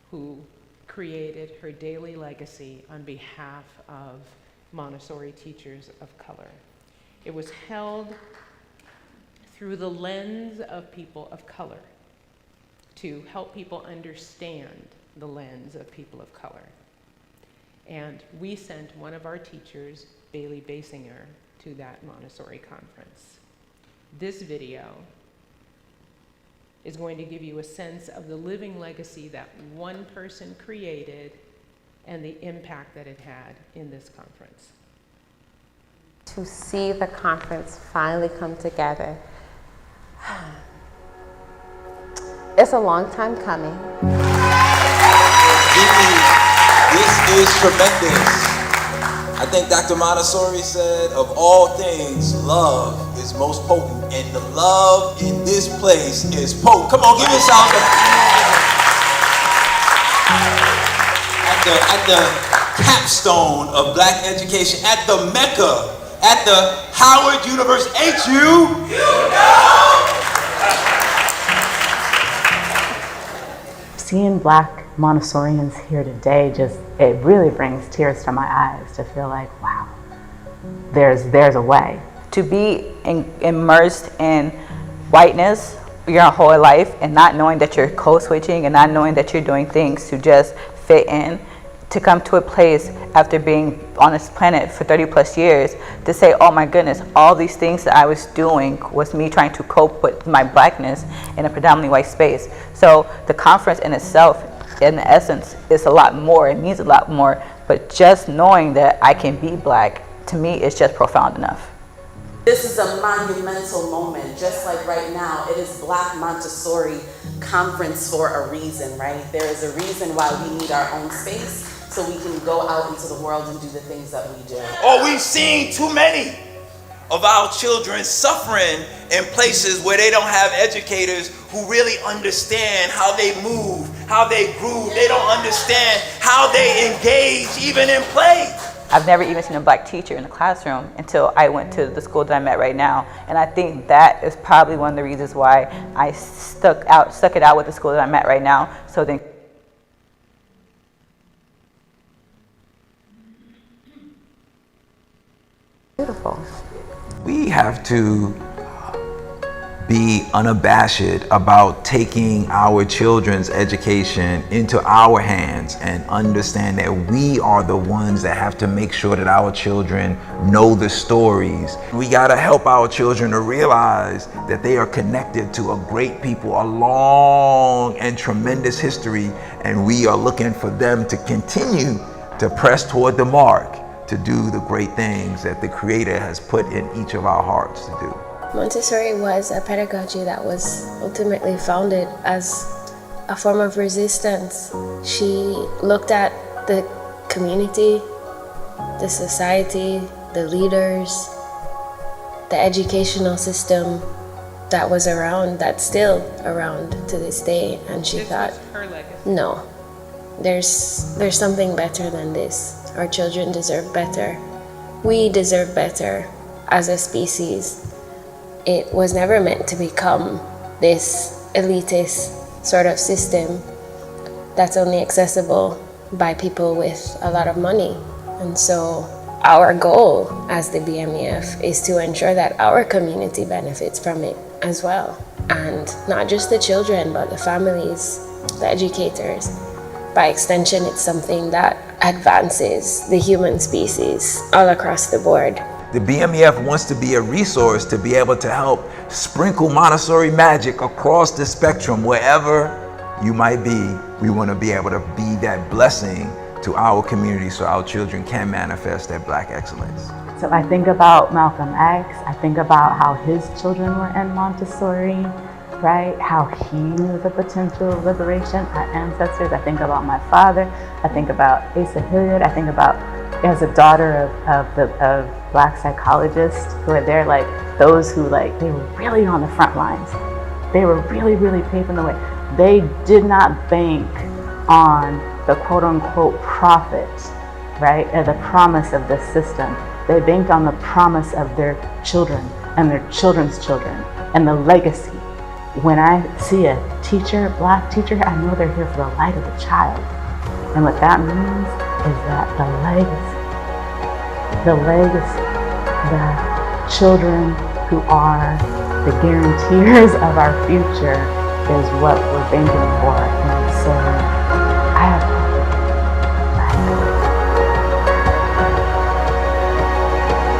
who created her daily legacy on behalf of Montessori teachers of color. It was held through the lens of people of color to help people understand the lens of people of color. And we sent one of our teachers, Bailey Basinger, to that Montessori conference. This video is going to give you a sense of the living legacy that one person created and the impact that it had in this conference. To see the conference finally come together, It's a long time coming. This is tremendous. I think Dr. Montessori said, of all things, love is most potent, and the love in this place is potent. Come on, give yourself at the capstone of black education, at the Mecca, at the Howard University. Ain't you? Seeing Black Montessorians here today, it really brings tears to my eyes to feel like, wow, there's a way. To be immersed in whiteness your whole life and not knowing that you're code switching and not knowing that you're doing things to just fit in, to come to a place after being on this planet for 30 plus years to say, oh my goodness, all these things that I was doing was me trying to cope with my blackness in a predominantly white space. So the conference in itself, in essence, is a lot more, it means a lot more, but just knowing that I can be black, to me, is just profound enough. This is a monumental moment, just like right now, it is Black Montessori Conference for a reason, right? There is a reason why we need our own space, so we can go out into the world and do the things that we do. Oh, we've seen too many of our children suffering in places where they don't have educators who really understand how they move, how they groove. They don't understand how they engage even in play. I've never even seen a black teacher in the classroom until I went to the school that I'm at right now. And I think that is probably one of the reasons why I stuck it out with the school that I'm at right now. So then Beautiful. We have to be unabashed about taking our children's education into our hands and understand that we are the ones that have to make sure that our children know the stories. We gotta help our children to realize that they are connected to a great people, a long and tremendous history, and we are looking for them to continue to press toward the mark, to do the great things that the Creator has put in each of our hearts to do. Montessori was a pedagogy that was ultimately founded as a form of resistance. She looked at the community, the society, the leaders, the educational system that was around, that's still around to this day, and she thought, her legacy. no, there's something better than this. Our children deserve better. We deserve better as a species. It was never meant to become this elitist sort of system that's only accessible by people with a lot of money. And so our goal as the BMEF is to ensure that our community benefits from it as well. And not just the children, but the families, the educators. By extension, it's something that advances the human species all across the board. The BMEF wants to be a resource to be able to help sprinkle Montessori magic across the spectrum. Wherever you might be, we want to be able to be that blessing to our community so our children can manifest that Black excellence. So I think about Malcolm X, I think about how his children were in Montessori, right? How he knew the potential of liberation, our ancestors. I think about my father, I think about Asa Hilliard, I think about as a daughter of Black psychologists who are there, like those who they were really on the front lines. They were really, really paving the way. They did not bank on the quote unquote profit, right? Or the promise of the system. They banked on the promise of their children and their children's children and the legacy. When I see a teacher, Black teacher, I know they're here for the light of the child. And what that means is that the legacy, the children who are the guarantors of our future is what we're banking for. And so I have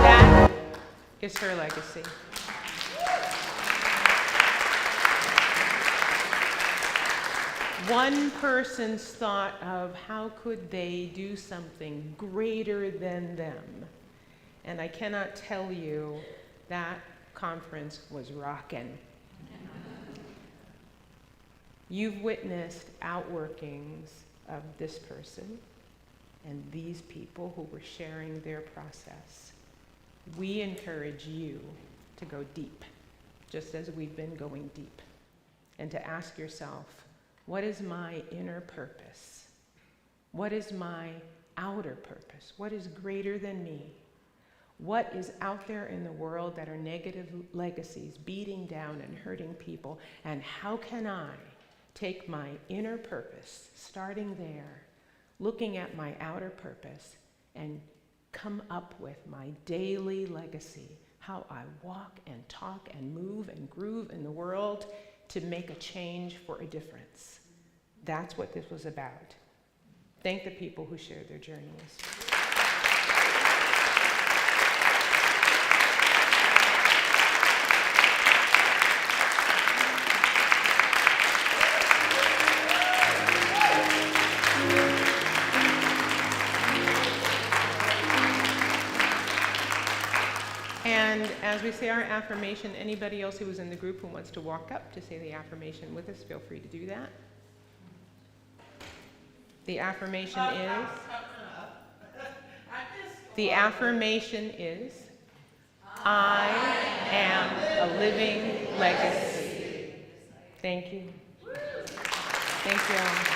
That is her legacy. One person's thought of how could they do something greater than them. And I cannot tell you that conference was rocking. You've witnessed outworkings of this person and these people who were sharing their process. We encourage you to go deep, just as we've been going deep, and to ask yourself, what is my inner purpose? What is my outer purpose? What is greater than me? What is out there in the world that are negative legacies, beating down and hurting people? And how can I take my inner purpose, starting there, looking at my outer purpose, and come up with my daily legacy, how I walk and talk and move and groove in the world to make a change for a difference. That's what this was about. Thank the people who shared their journeys. And as we say our affirmation, anybody else who was in the group who wants to walk up to say the affirmation with us, feel free to do that. The affirmation is, I am a living legacy. Thank you. Thank you all.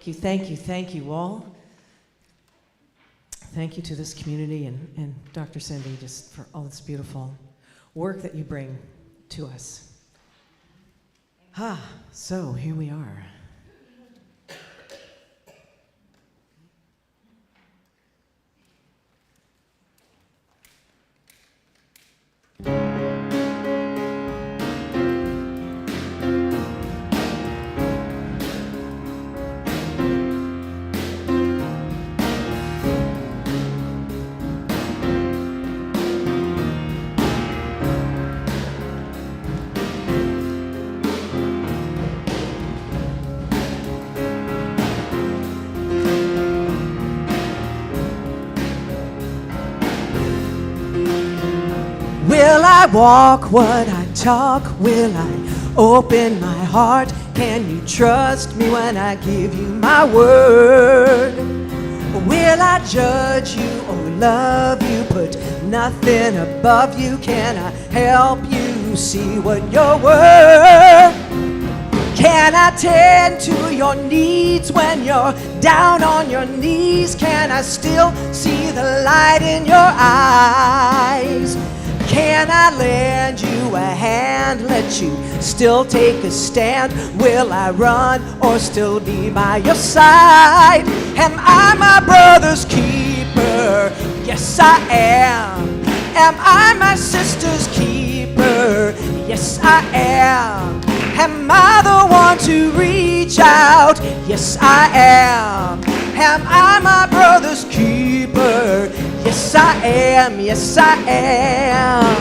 Thank you all. Thank you to this community and Dr. Cindy just for all this beautiful work that you bring to us. So here we are. Will I walk what I talk? Will I open my heart? Can you trust me when I give you my word? Will I judge you or love you? Put nothing above you. Can I help you see what you're worth? Can I tend to your needs when you're down on your knees? Can I still see the light in your eyes? Can I lend you a hand, let you still take a stand? Will I run or still be by your side? Am I my brother's keeper? Yes, I am. Am I my sister's keeper? Yes, I am. Am I the one to reach out? Yes, I am. Am I my brother's keeper? Yes, I am. Yes, I am.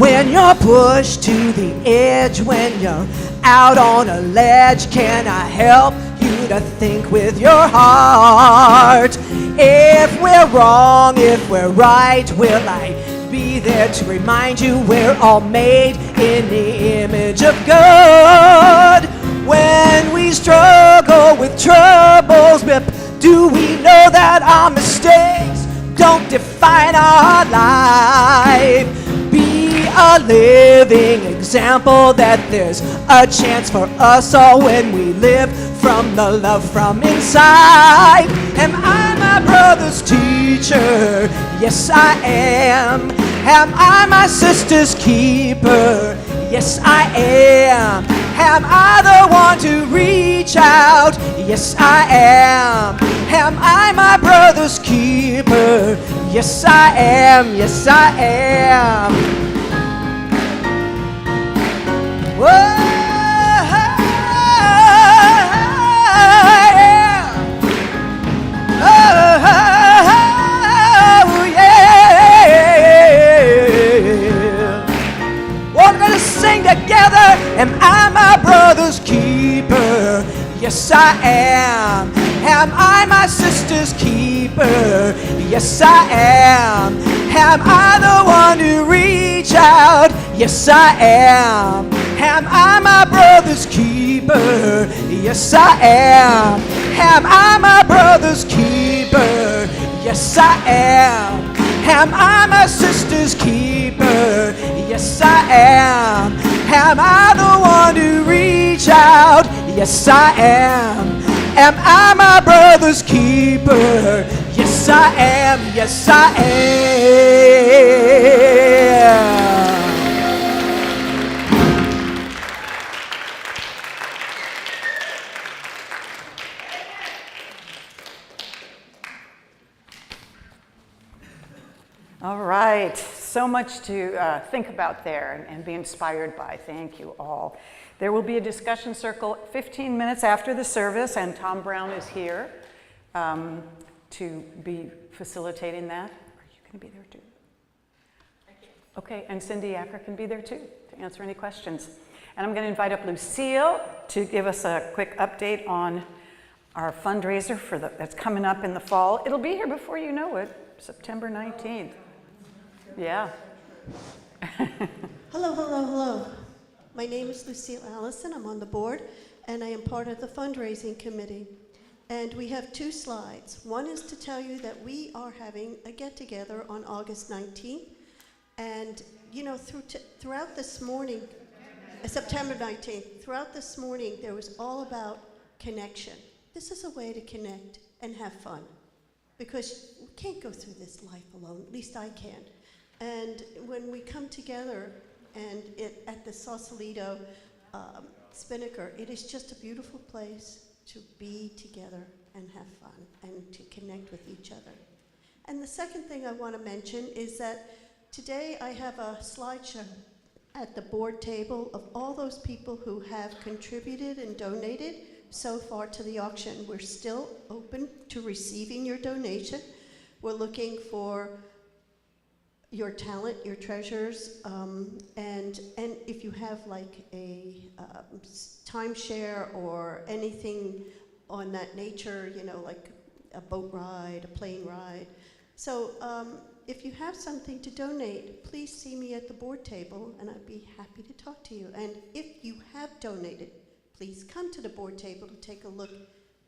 When you're pushed to the edge, when you're out on a ledge, can I help you to think with your heart? If we're wrong, if we're right, will I be there to remind you we're all made in the image of God? When we struggle with troubles, do we know that our mistakes don't define our life? Be a living example that there's a chance for us all when we live from the love from inside. Am I my brother's teacher? Yes, I am. Am I my sister's keeper? Yes, I am. Am I the one to reach out? Yes, I am. Am I my brother's keeper? Yes, I am. Yes, I am. Whoa. Together, am I my brother's keeper? Yes, I am. Am I my sister's keeper? Yes, I am. Am I the one to reach out? Yes, I am. Am I my brother's keeper? Yes, I am. Am I my brother's keeper? Yes, I am. Am I my sister's keeper? Yes, I am. Am I the one to reach out? Yes, I am. Am I my brother's keeper? Yes, I am. Yes, I am. All right, so much to think about there and be inspired by. Thank you all. There will be a discussion circle 15 minutes after the service, and Tom Brown is here to be facilitating that. Are you going to be there too? Okay, and Cindy Acker can be there too to answer any questions. And I'm going to invite up Lucille to give us a quick update on our fundraiser that's coming up in the fall. It'll be here before you know it, September 19th. Yeah. Hello, hello, hello. My name is Lucille Allison. I'm on the board, and I am part of the fundraising committee. And we have 2 slides. One is to tell you that we are having a get-together on August 19th. And, you know, throughout this morning, September 19th, throughout this morning, there was all about connection. This is a way to connect and have fun, because we can't go through this life alone. At least I can't. And when we come together and at the Sausalito Spinnaker, it is just a beautiful place to be together and have fun and to connect with each other. And the second thing I want to mention is that today I have a slideshow at the board table of all those people who have contributed and donated so far to the auction. We're still open to receiving your donation. We're looking for your talent, your treasures, and if you have like a timeshare or anything on that nature, you know, like a boat ride, a plane ride. So if you have something to donate, please see me at the board table and I'd be happy to talk to you. And if you have donated, please come to the board table to take a look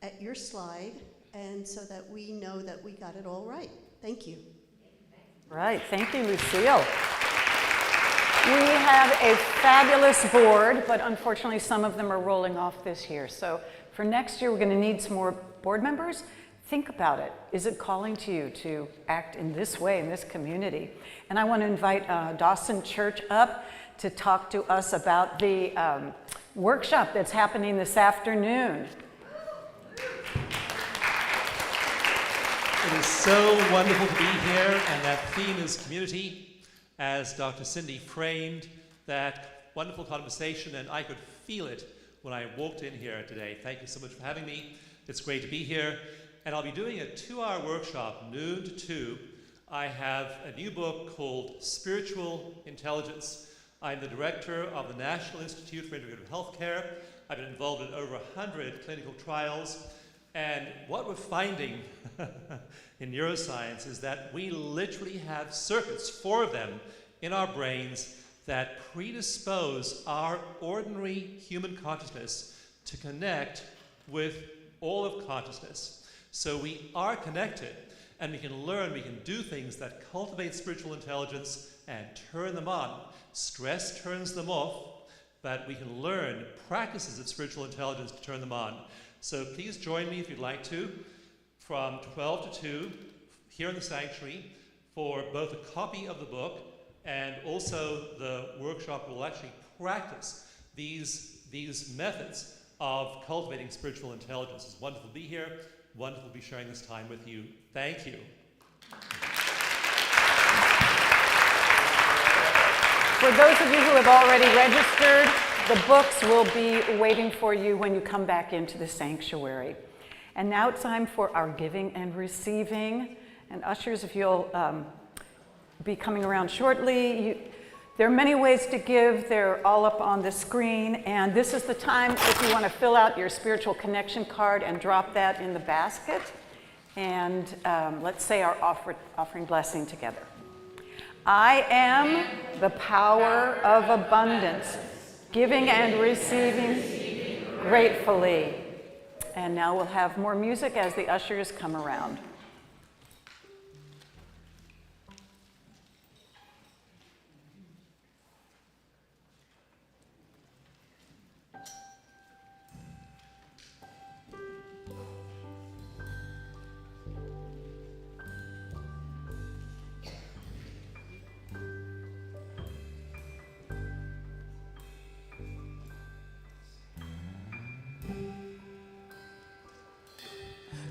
at your slide, and so that we know that we got it all right. Thank you. Right, thank you, Lucille. We have a fabulous board, but unfortunately some of them are rolling off this year. So for next year, we're going to need some more board members. Think about it. Is it calling to you to act in this way in this community? And I want to invite Dawson Church up to talk to us about the workshop that's happening this afternoon. It is so wonderful to be here, and that theme is community, as Dr. Cindy framed that wonderful conversation, and I could feel it when I walked in here today. Thank you so much for having me. It's great to be here, and I'll be doing a 2-hour workshop, noon to 2. I have a new book called Spiritual Intelligence. I'm the director of the National Institute for Integrative Healthcare. I've been involved in over 100 clinical trials. And what we're finding in neuroscience is that we literally have circuits, 4 of them, in our brains that predispose our ordinary human consciousness to connect with all of consciousness. So we are connected, and we can learn, we can do things that cultivate spiritual intelligence and turn them on. Stress turns them off, but we can learn practices of spiritual intelligence to turn them on. So please join me if you'd like to, from 12 to 2 here in the sanctuary, for both a copy of the book and also the workshop will actually practice these methods of cultivating spiritual intelligence. It's wonderful to be here, wonderful to be sharing this time with you. Thank you. For those of you who have already registered, the books will be waiting for you when you come back into the sanctuary. And now it's time for our giving and receiving. And ushers, if you'll be coming around shortly. There are many ways to give. They're all up on the screen. And this is the time if you want to fill out your spiritual connection card and drop that in the basket. And let's say our offering blessing together. I am the power of abundance, giving and receiving gratefully. And now we'll have more music as the ushers come around.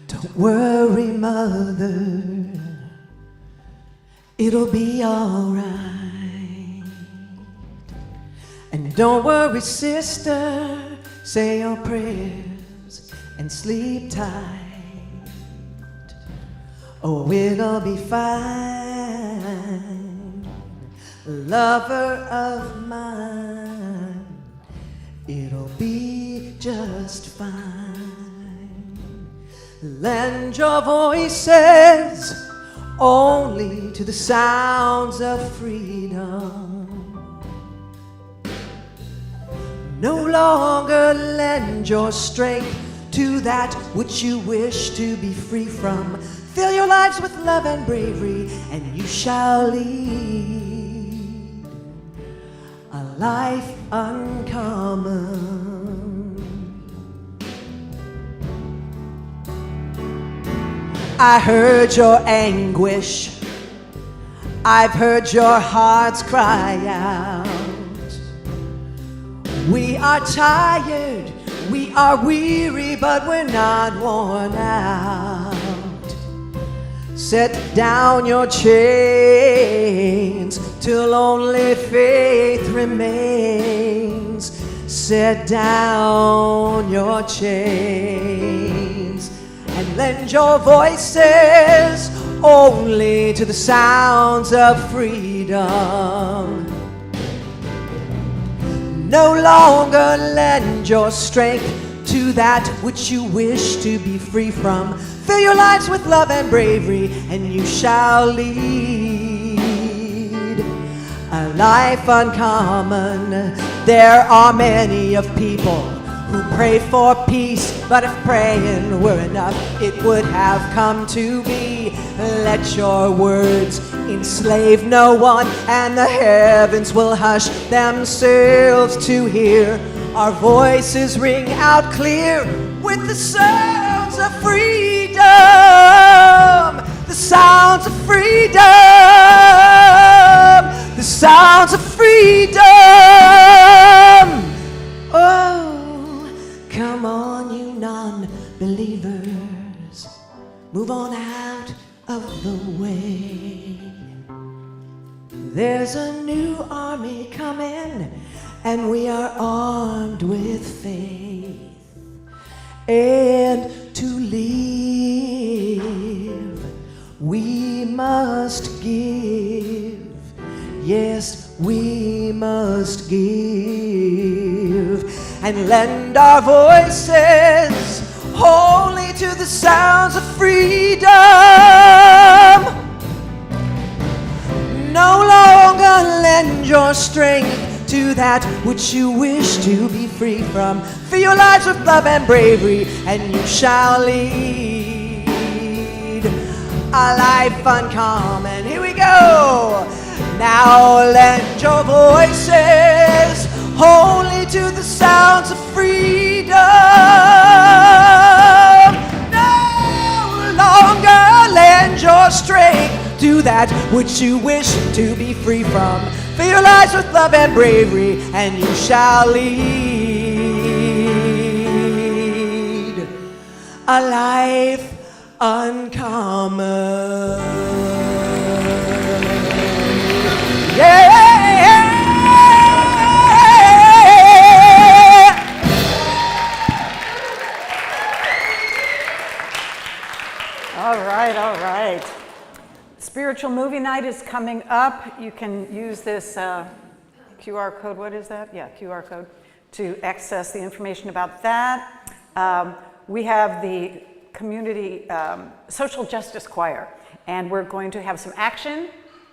Don't worry, mother, it'll be all right. And don't worry, sister, say your prayers and sleep tight. Oh, it'll be fine, lover of mine, it'll be just fine. Lend your voices only to the sounds of freedom. No longer lend your strength to that which you wish to be free from. Fill your lives with love and bravery, and you shall lead a life uncommon. I heard your anguish, I've heard your hearts cry out. We are tired, we are weary, but we're not worn out. Set down your chains till only faith remains. Set down your chains and lend your voices only to the sounds of freedom. No longer lend your strength to that which you wish to be free from. Fill your lives with love and bravery, and you shall lead a life uncommon. There are many of people who pray for peace, but if praying were enough, it would have come to be. Let your words enslave no one, and the heavens will hush themselves to hear our voices ring out clear with the sounds of freedom. The sounds of freedom. The sounds of freedom. Oh, come on, you non-believers, move on out of the way. There's a new army coming, and we are armed with faith. And to live, we must give. Yes, we must give and lend our voices wholly to the sounds of freedom. No longer lend your strength to that which you wish to be free from. Fill your lives with love and bravery, and you shall lead a life uncommon. Here we go. Now lend your voices wholly to the sounds of freedom. No longer lend your strength to that which you wish to be free from. Fill your lives with love and bravery, and you shall lead a life uncommon. Yeah. All right. Spiritual movie night is coming up. You can use this QR code. What is that? Yeah, QR code to access the information about that. We have the community social justice choir, and we're going to have some action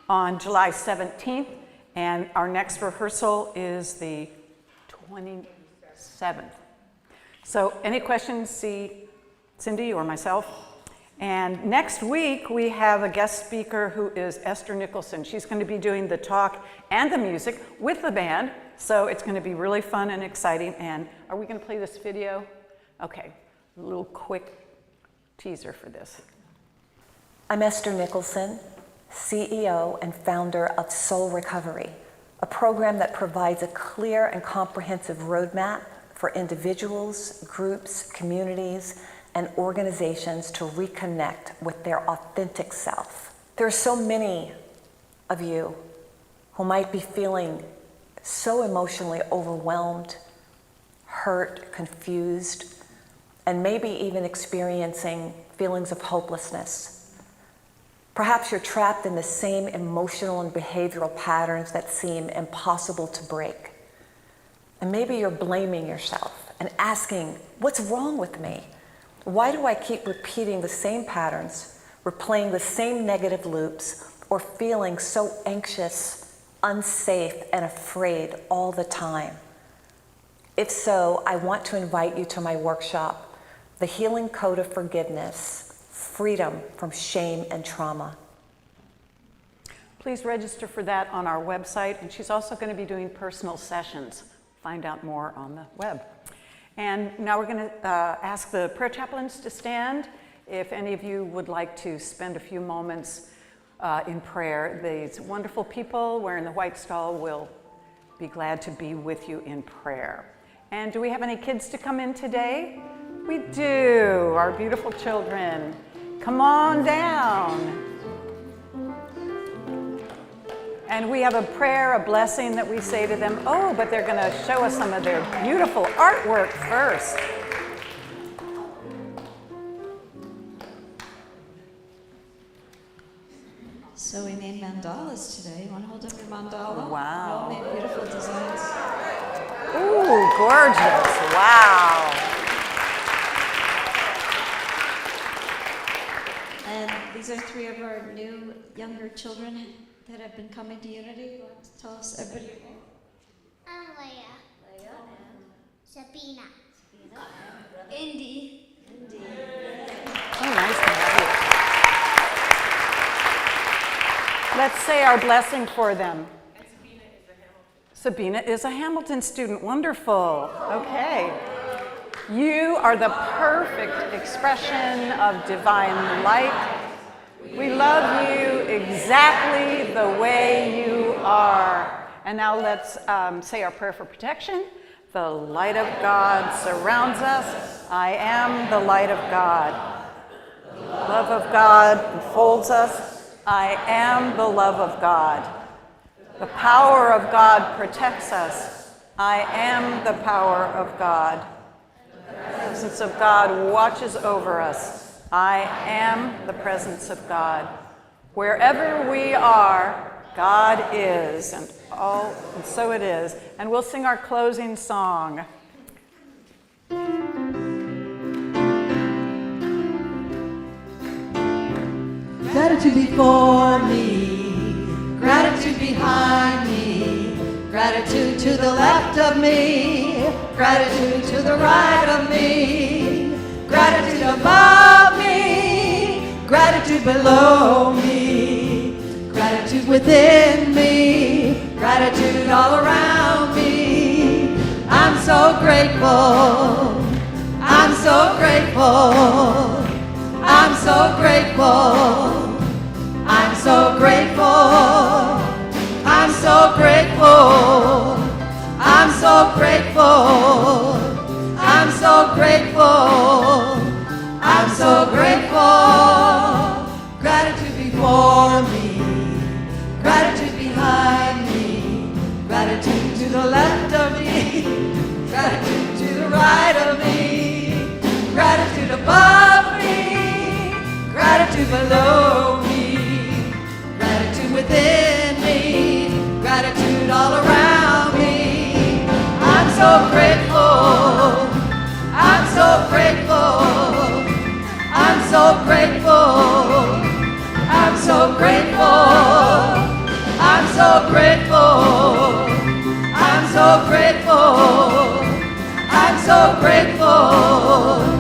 on July 17th, and our next rehearsal is the 27th. So any questions, see Cindy or myself. And next week, we have a guest speaker who is Esther Nicholson. She's going to be doing the talk and the music with the band, so it's going to be really fun and exciting. And are we going to play this video? Okay, a little quick teaser for this. I'm Esther Nicholson, CEO and founder of Soul Recovery, a program that provides a clear and comprehensive roadmap for individuals, groups, communities, and organizations to reconnect with their authentic self. There are so many of you who might be feeling so emotionally overwhelmed, hurt, confused, and maybe even experiencing feelings of hopelessness. Perhaps you're trapped in the same emotional and behavioral patterns that seem impossible to break. And maybe you're blaming yourself and asking, what's wrong with me? Why do I keep repeating the same patterns, replaying the same negative loops, or feeling so anxious, unsafe, and afraid all the time? If so, I want to invite you to my workshop, The Healing Code of Forgiveness, Freedom from Shame and Trauma. Please register for that on our website, and she's also going to be doing personal sessions. Find out more on the web. And now we're going to ask the prayer chaplains to stand. If any of you would like to spend a few moments in prayer, these wonderful people wearing the white stole will be glad to be with you in prayer. And do we have any kids to come in today? We do, our beautiful children. Come on down. And we have a prayer, a blessing that we say to them. Oh, but they're going to show us some of their beautiful artwork first. So we made mandalas today. You want to hold up your mandala? Wow. We all made beautiful designs. Ooh, gorgeous. Wow. And these are 3 of our new, younger children that have been coming to Unity. You want to tell us everybody? I'm Leia. Leia and Sabina. Indy. Indy. Oh, nice to have you. Let's say our blessing for them. Sabina is a Hamilton student. Wonderful. Okay. You are the perfect expression of divine light. We love you exactly the way you are. And now let's say our prayer for protection. The light of God surrounds us. I am the light of God. The love of God enfolds us. I am the love of God. The power of God protects us. I am the power of God. The presence of God watches over us. I am the presence of God. Wherever we are, God is, and so it is. And we'll sing our closing song. Gratitude before me, gratitude behind me, gratitude to the left of me, gratitude to the right of me, gratitude above me, gratitude below me, gratitude within me, gratitude all around me. I'm so grateful, I'm so grateful, I'm so grateful, I'm so grateful, I'm so so grateful. I'm so grateful. I'm so grateful. I'm so grateful. Gratitude before me, gratitude behind me, gratitude to the left of me, gratitude to the right of me, gratitude above me, gratitude below me, gratitude within me, gratitude all around me. I'm so grateful. I'm so grateful. I'm so grateful. I'm so grateful. I'm so grateful. I'm so grateful. I'm so grateful.